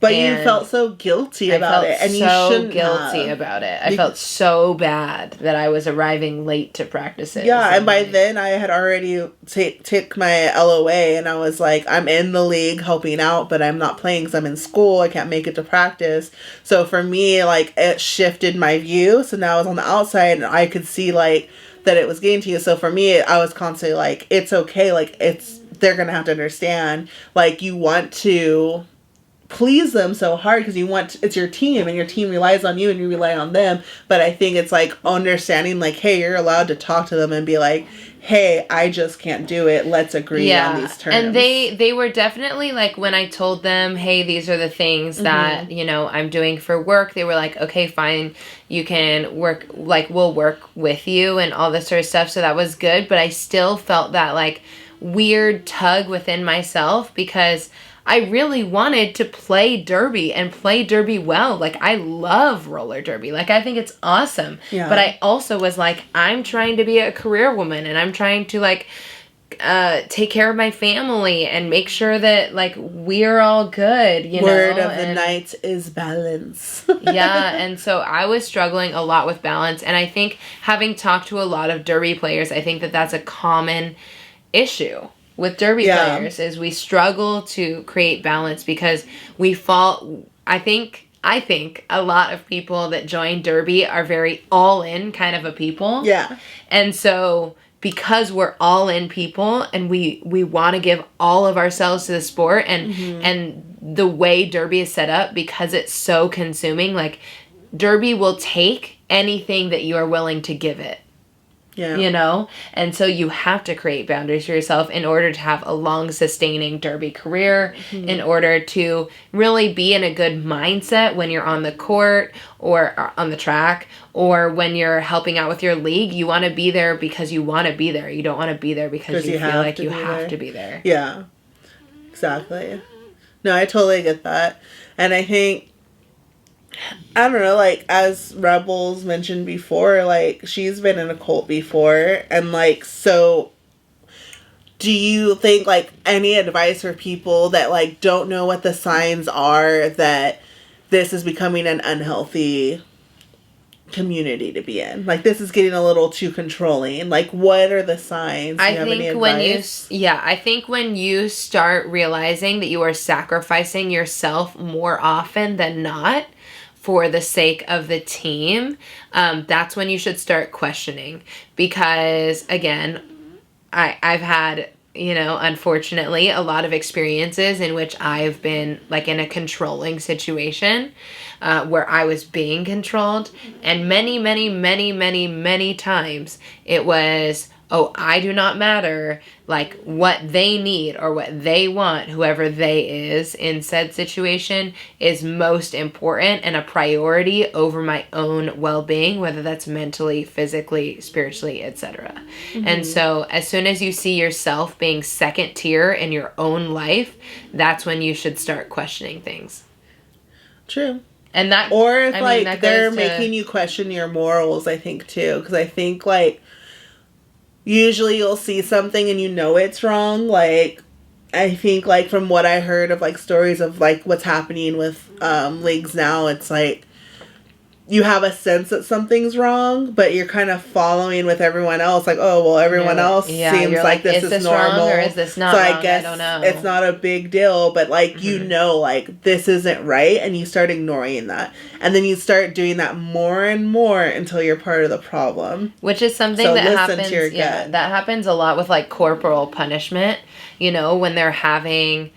But you felt so guilty about it, and you shouldn't guilty about it. I felt so bad that I was arriving late to practices. Yeah, and by then I had already took my LOA, and I was like, I'm in the league helping out, but I'm not playing because I'm in school. I can't make it to practice. So for me, like, it shifted my view. So now I was on the outside, and I could see, like, that it was getting to you. So for me, I was constantly like, it's okay. Like, they're going to have to understand. Like, you want to please them so hard because it's your team, and your team relies on you and you rely on them. But I think it's like understanding, like, hey, you're allowed to talk to them and be like, hey, I just can't do it. Let's agree on these terms. And they were definitely like, when I told them, hey, these are the things that, I'm doing for work, they were like, okay, fine, you can work, like, we'll work with you and all this sort of stuff. So that was good. But I still felt that like weird tug within myself because I really wanted to play derby and play derby well. Like, I love roller derby. Like, I think it's awesome. Yeah. But I also was like, I'm trying to be a career woman, and I'm trying to, like, take care of my family and make sure that, like, we're all good, Word of the night is balance. Yeah, and so I was struggling a lot with balance. And I think, having talked to a lot of derby players, I think that that's a common issue with derby players, is we struggle to create balance because we fall. I think a lot of people that join derby are very all in kind of a people. Yeah. And so because we're all in people and we want to give all of ourselves to the sport, and the way derby is set up, because it's so consuming, like, derby will take anything that you are willing to give it. Yeah. And so you have to create boundaries for yourself in order to have a long sustaining derby career, in order to really be in a good mindset when you're on the court or on the track, or when you're helping out with your league. You want to be there because you want to be there. You don't want to be there because you feel like you have to be there. Yeah, exactly. No, I totally get that. And I think, I don't know, like, as Rebels mentioned before, like, she's been in a cult before, and, like, so do you think, like, any advice for people that, like, don't know what the signs are that this is becoming an unhealthy community to be in? Like, this is getting a little too controlling. Like, what are the signs? I think when you start realizing that you are sacrificing yourself more often than not for the sake of the team, that's when you should start questioning. Because, again, I've had, unfortunately, a lot of experiences in which I've been, like, in a controlling situation where I was being controlled. And many, many, many, many, many times it was, oh, I do not matter. Like, what they need or what they want, whoever they is in said situation, is most important and a priority over my own well-being, whether that's mentally, physically, spiritually, etc. And so as soon as you see yourself being second tier in your own life, that's when you should start questioning things. True. And that, or if they're making you question your morals, I think, too. Because I think, like, usually you'll see something and it's wrong. Like, I think, like, from what I heard of, like, stories of, like, what's happening with leagues now, it's like you have a sense that something's wrong, but you're kind of following with everyone else. Like, oh, well, everyone else seems like this is normal. Wrong or is this not so wrong? I guess I don't know. it's not a big deal, but like, you know, like this isn't right. And you start ignoring that. And then you start doing that more and more until you're part of the problem. Which is something that happens. Yeah, that happens a lot with like corporal punishment, you know, when they're having...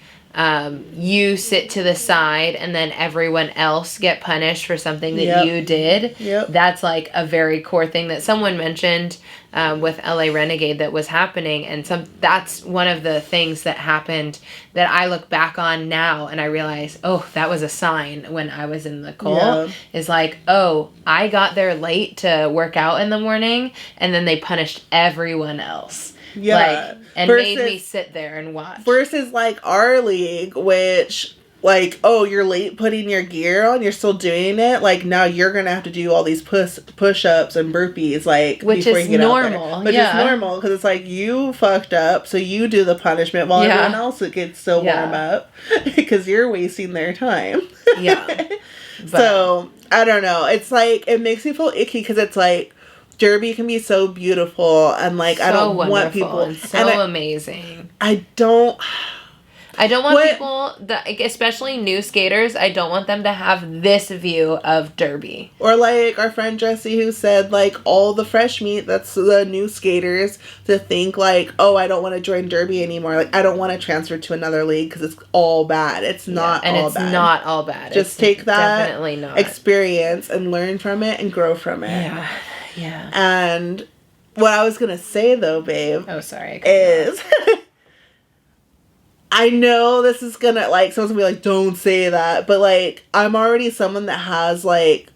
you sit to the side and then everyone else get punished for something that you did. That's like a very core thing that someone mentioned with LA Renegade that was happening, and that's one of the things that happened that I look back on now and I realize, oh, that was a sign when I was in the cult. Is like, oh, I got there late to work out in the morning and then they punished everyone else. Like, and made me sit there and watch. Versus, like, our league, which, like, oh, you're late putting your gear on, you're still doing it. Like, now you're going to have to do all these push-ups and burpees, like, which before is you get normal. out there. Which is normal, because it's like, you fucked up, so you do the punishment while everyone else gets to warm up, because you're wasting their time. So, I don't know. It's like, it makes me feel icky, because it's like, Derby can be so beautiful, and like, so I don't want people and so amazing. I don't want people that, especially new skaters, I don't want them to have this view of Derby. Or like our friend Jessie, who said like all the fresh meat, that's the new skaters, to think like, oh, I don't want to join Derby anymore. Like, I don't want to transfer to another league because it's all bad. It's not all bad. And it's not all bad. Just take that experience and learn from it and grow from it. Yeah. And what I was going to say, though, babe. Oh, sorry. Is I know this is going to, like, someone's going to be like, don't say that. But, like, I'm already someone that has, like,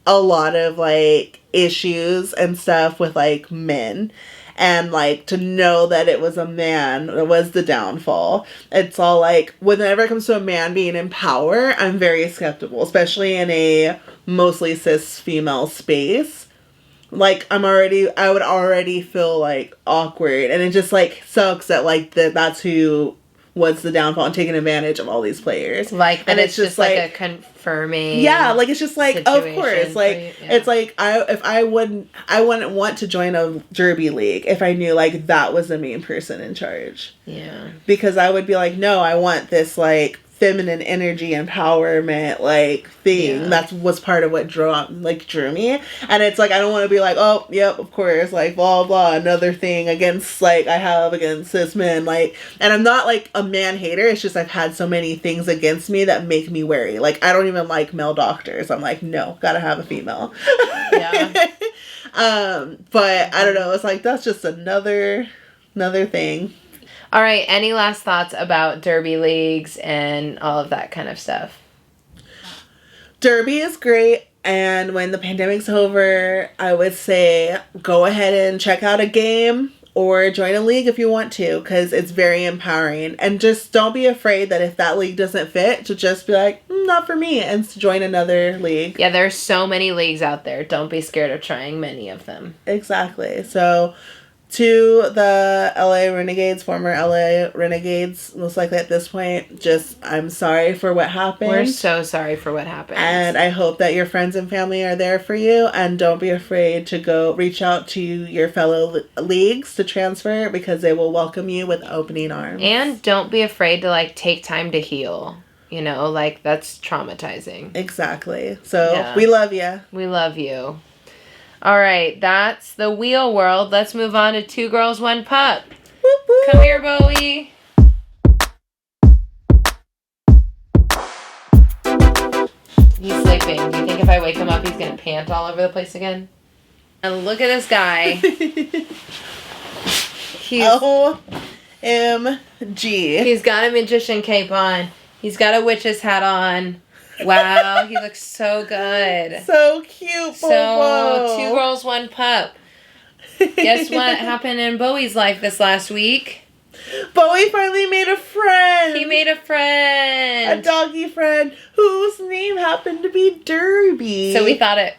a lot of, like, issues and stuff with, like, men. And, like, to know that it was a man that was the downfall. It's all, like, whenever it comes to a man being in power, I'm very skeptical. Especially in a mostly cis female space. Like, I would already feel, like, awkward. And it just, like, sucks that, like, that's who was the downfall and taking advantage of all these players. Like, and it's just, like, a confirming like, it's just, like, of course. Like, it's, like, I wouldn't want to join a Derby league if I knew, like, that was the main person in charge. Yeah. Because I would be like, no, I want this, like, feminine energy empowerment like thing. That was part of what drew me. And it's like, I don't want to be like, oh yep, of course, like blah blah, another thing against like I have against cis men, like. And I'm not like a man hater, it's just I've had so many things against me that make me wary. Like, I don't even like male doctors. I'm like, no, gotta have a female. But I don't know, it's like that's just another thing. All right, any last thoughts about Derby leagues and all of that kind of stuff? Derby is great, and when the pandemic's over, I would say go ahead and check out a game or join a league if you want to, because it's very empowering. And just don't be afraid that if that league doesn't fit, to just be like, not for me, and join another league. Yeah, there's so many leagues out there. Don't be scared of trying many of them. Exactly. So... to the LA Renegades, former LA Renegades, most likely at this point, just, I'm sorry for what happened. We're so sorry for what happened. And I hope that your friends and family are there for you, and don't be afraid to go reach out to your fellow leagues to transfer, because they will welcome you with opening arms. And don't be afraid to, like, take time to heal. You know, like, that's traumatizing. Exactly. So, we love you. We love you. All right, that's the wheel world. Let's move on to Two Girls, One Pup. Whoop, whoop. Come here, Bowie. He's sleeping. Do you think if I wake him up, he's going to pant all over the place again? And look at this guy. OMG. He's got a magician cape on. He's got a witch's hat on. Wow, he looks so good. So cute, Bobo. So, Two Girls, One Pup. Guess what happened in Bowie's life this last week? Bowie finally made a friend. He made a friend. A doggy friend whose name happened to be Derby. So we thought it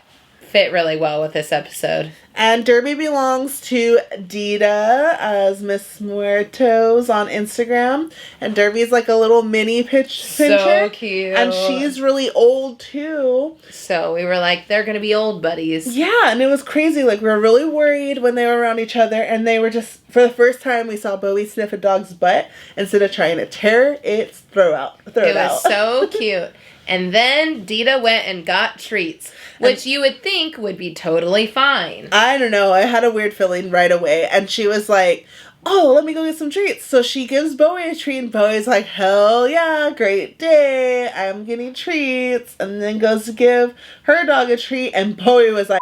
fit really well with this episode. And Derby belongs to Dita as Miss Muertos on Instagram. And Derby's like a little mini pincher. So cute. And she's really old too. So we were like, they're going to be old buddies. Yeah, and it was crazy. Like, we were really worried when they were around each other. And they were just, for the first time, we saw Bowie sniff a dog's butt instead of trying to tear its throat out. It was so cute. And then Dita went and got treats, which you would think would be totally fine. I don't know. I had a weird feeling right away. And she was like, oh, let me go get some treats. So she gives Bowie a treat, and Bowie's like, hell yeah, great day. I'm getting treats. And then goes to give her dog a treat, and Bowie was like,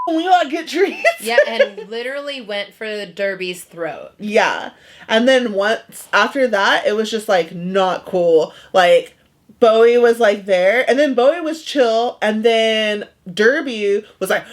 we all get treats. Yeah, and literally went for the Derby's throat. Yeah. And then once after that, it was just like not cool. Like, Bowie was like there, and then Bowie was chill, and then Derby was like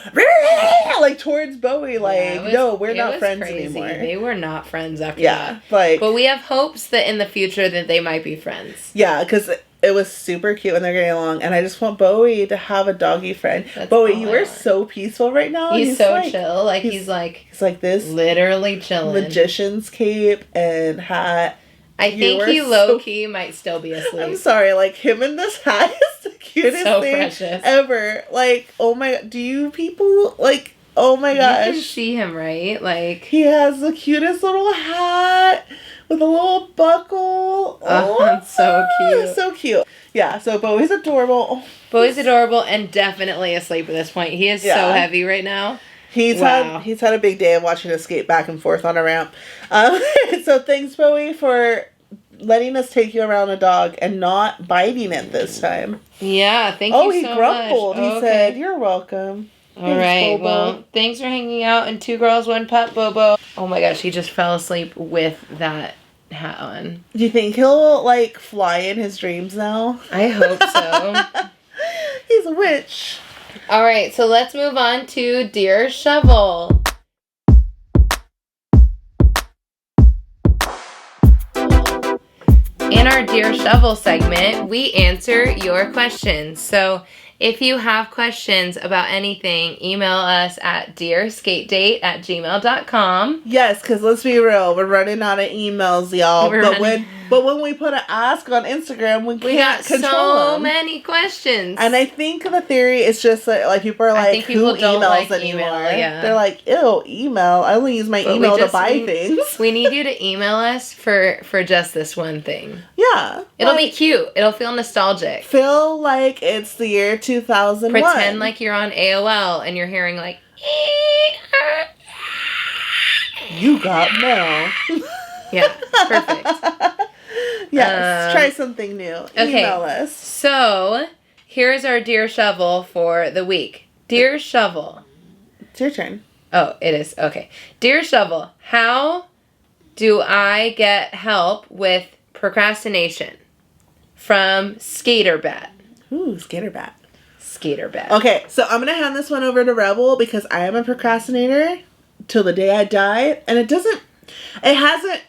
towards Bowie, like, no, we're not friends anymore. They were not friends after that. Like, but we have hopes that in the future that they might be friends. Yeah, because it was super cute when they're getting along, and I just want Bowie to have a doggy friend. That's Bowie, you are so peaceful right now. He's so like, chill. Like, he's like this. Literally chilling. Magician's cape and hat. I think he low-key might still be asleep. I'm sorry, like, him in this hat is the cutest thing precious. Ever. Like, oh my, do you people, like, oh my gosh. You can see him, right? Like, he has the cutest little hat with a little buckle. Oh, that's so cute. So cute. Yeah, so Bowie's adorable. Bowie's adorable and definitely asleep at this point. He is so heavy right now. He's had a big day of watching us skate back and forth on a ramp. So thanks, Bowie, for letting us take you around a dog and not biting it this time. Yeah, thank you so much. Oh, he grumbled. He said, "You're welcome." All right, well, thanks for hanging out in Two Girls, One Pup, Bobo. Oh my gosh, he just fell asleep with that hat on. Do you think he'll, like, fly in his dreams now? I hope so. He's a witch. All right, so let's move on to Dear Shovel. In our Dear Shovel segment, we answer your questions. So if you have questions about anything, email us at dearskatedate@gmail.com. Yes, because let's be real, we're running out of emails, y'all. But when we put an ask on Instagram, we can't control so many questions. And I think the theory is just like people are like, who emails anymore? Yeah. They're like, ew, email. I only use my email to buy things. We need you to email us for just this one thing. Yeah. It'll be cute. It'll feel nostalgic. Feel like it's the year 2001. Pretend like you're on AOL and you're hearing like, you got mail. Yeah, perfect. Yes, try something new. Okay, email us. So, here's our Dear Shovel for the week. Dear Shovel. It's your turn. Oh, it is. Okay. Dear Shovel, how do I get help with procrastination? From Skaterbat. Ooh, Skaterbat. Skaterbat. Okay, so I'm going to hand this one over to Rebel because I am a procrastinator till the day I die. And it hasn't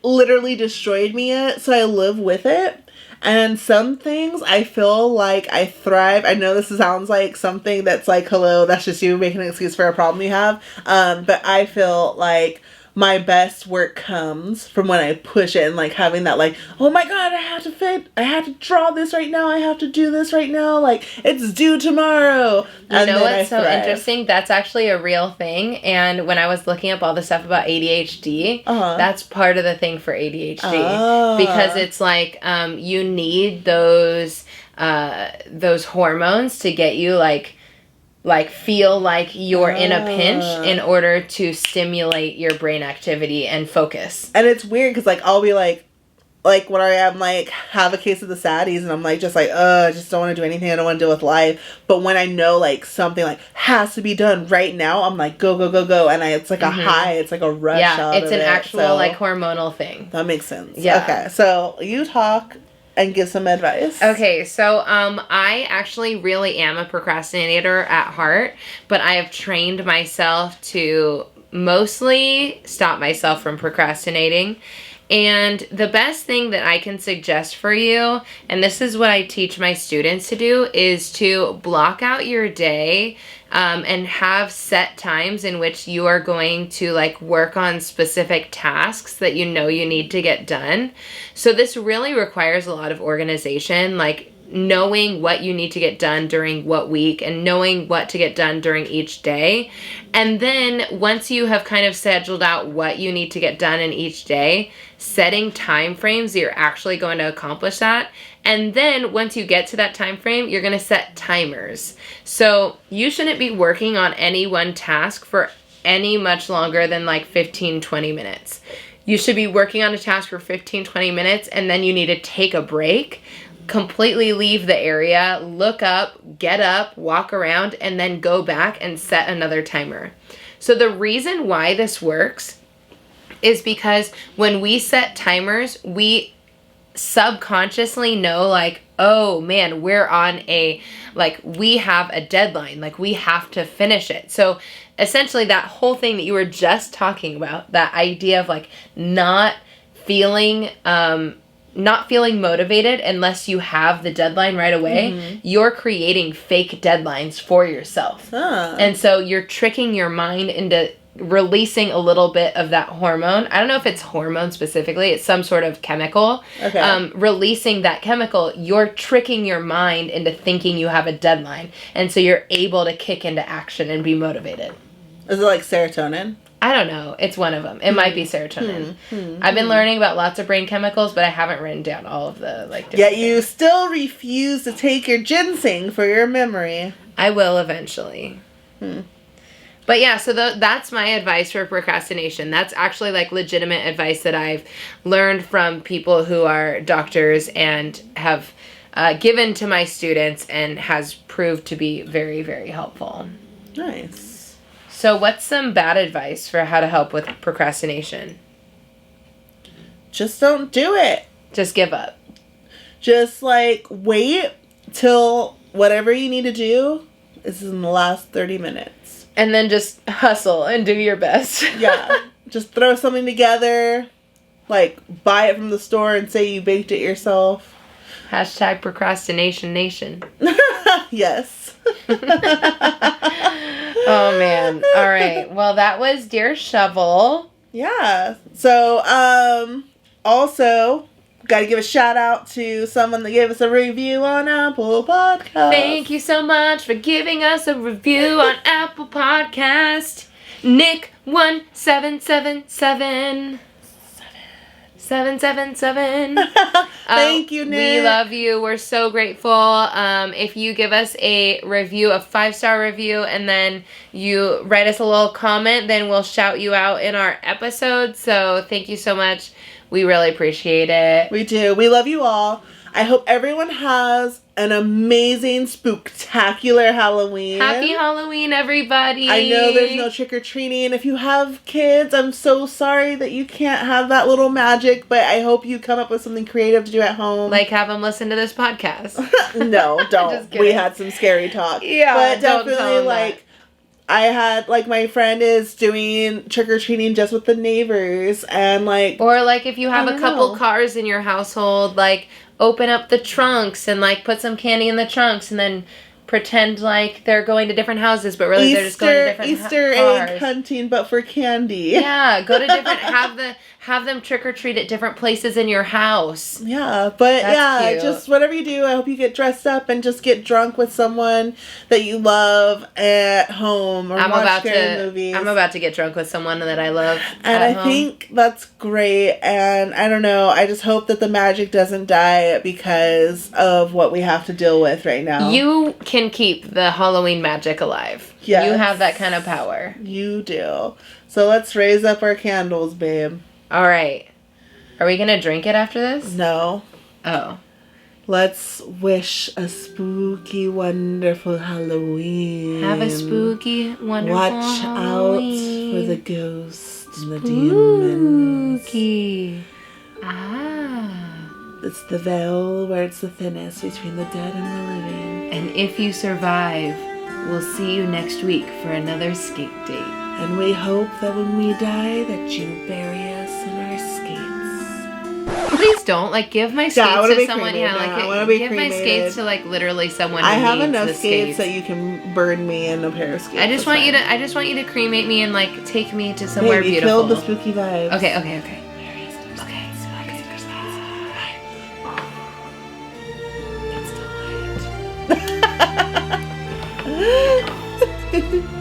literally destroyed me yet, so I live with it. And some things I feel like I thrive. I know this sounds like something that's like, hello, that's just you making an excuse for a problem you have. But I feel like my best work comes from when I push it and like having that like, oh my god, I have to draw this right now, I have to do this right now, like it's due tomorrow. You know what's so interesting? That's actually a real thing, and when I was looking up all the stuff about ADHD, that's part of the thing for ADHD because it's like you need those hormones to get you like feel like you're in a pinch in order to stimulate your brain activity and focus. And it's weird because like I'll be like when I am like have a case of the saddies and I'm like just like I just don't want to do anything, I don't want to deal with life. But when I know like something like has to be done right now, I'm like go and it's like a high, it's like a rush. Yeah, it's an actual like hormonal thing. That makes sense. Yeah. Okay, so you talk and give some advice. Okay, so I actually really am a procrastinator at heart, but I have trained myself to mostly stop myself from procrastinating. And the best thing that I can suggest for you, and this is what I teach my students to do, is to block out your day and have set times in which you are going to like work on specific tasks that you know you need to get done. So this really requires a lot of organization, like knowing what you need to get done during what week and knowing what to get done during each day. And then once you have kind of scheduled out what you need to get done in each day, setting time frames that you're actually going to accomplish that. And then once you get to that time frame, you're going to set timers. So you shouldn't be working on any one task for any much longer than like 15-20 minutes. You should be working on a task for 15-20 minutes, and then you need to take a break, completely leave the area, look up, get up, walk around, and then go back and set another timer. So the reason why this works is because when we set timers, we subconsciously know like, oh man, we're on we have a deadline, like we have to finish it. So essentially that whole thing that you were just talking about, that idea of like not feeling motivated unless you have the deadline right away, you're creating fake deadlines for yourself. And so you're tricking your mind into releasing a little bit of that hormone. I don't know if it's hormone specifically, it's some sort of chemical. Okay. Releasing that chemical, you're tricking your mind into thinking you have a deadline. And so you're able to kick into action and be motivated. Is it like serotonin? I don't know. It's one of them. It might be serotonin. I've been learning about lots of brain chemicals, but I haven't written down all of the Yet you still refuse to take your ginseng for your memory. I will eventually. But yeah, so that's my advice for procrastination. That's actually like legitimate advice that I've learned from people who are doctors and have given to my students and has proved to be very, very helpful. Nice. So what's some bad advice for how to help with procrastination? Just don't do it. Just give up. Just like wait till whatever you need to do is in the last 30 minutes. And then just hustle and do your best. Yeah. Just throw something together. Like, buy it from the store and say you baked it yourself. Hashtag procrastination nation. Yes. Oh, man. All right. Well, that was Dear Shovel. Yeah. So, also, got to give a shout out to someone that gave us a review on Apple Podcast. Thank you so much for giving us a review on Apple Podcast. Nick 1777. 777. Thank you, Nick. We love you. We're so grateful. If you give us a review, a 5-star review, and then you write us a little comment, then we'll shout you out in our episode. So thank you so much. We really appreciate it. We do. We love you all. I hope everyone has an amazing, spooktacular Halloween. Happy Halloween, everybody. I know there's no trick-or-treating. If you have kids, I'm so sorry that you can't have that little magic, but I hope you come up with something creative to do at home. Like have them listen to this podcast. No, don't. We had some scary talk. Yeah, but definitely, like, I had, like, my friend is doing trick-or-treating just with the neighbors, and, like... Or, like, if you have a couple cars in your household, like, open up the trunks and, like, put some candy in the trunks and then pretend like they're going to different houses, but really they're just going to different Easter egg hunting, but for candy. Yeah, go to different... Have them trick-or-treat at different places in your house. Yeah, but That's cute. Just whatever you do, I hope you get dressed up and just get drunk with someone that you love at home or watch scary movies. I'm about to get drunk with someone that I love and I think that's great, and I don't know, I just hope that the magic doesn't die because of what we have to deal with right now. You can keep the Halloween magic alive. Yes. You have that kind of power. You do. So let's raise up our candles, babe. All right. Are we going to drink it after this? No. Oh. Let's wish a spooky, wonderful Halloween. Have a spooky, wonderful Watch Halloween. out for the ghosts and the demons. Spooky. Ah. It's the veil where it's the thinnest between the dead and the living. And if you survive, we'll see you next week for another skate date. And we hope that when we die that you bury us in our skates. Please don't. Like, give my skates I wanna to be someone. cremated. Yeah, No, I like, wanna be give my cremated. skates to, like, literally someone who I have needs enough the skates that you can burn me in a pair of skates. I just want you to cremate me and, like, take me to somewhere Babe, you beautiful. killed the spooky vibes. Okay. Okay. It's too late.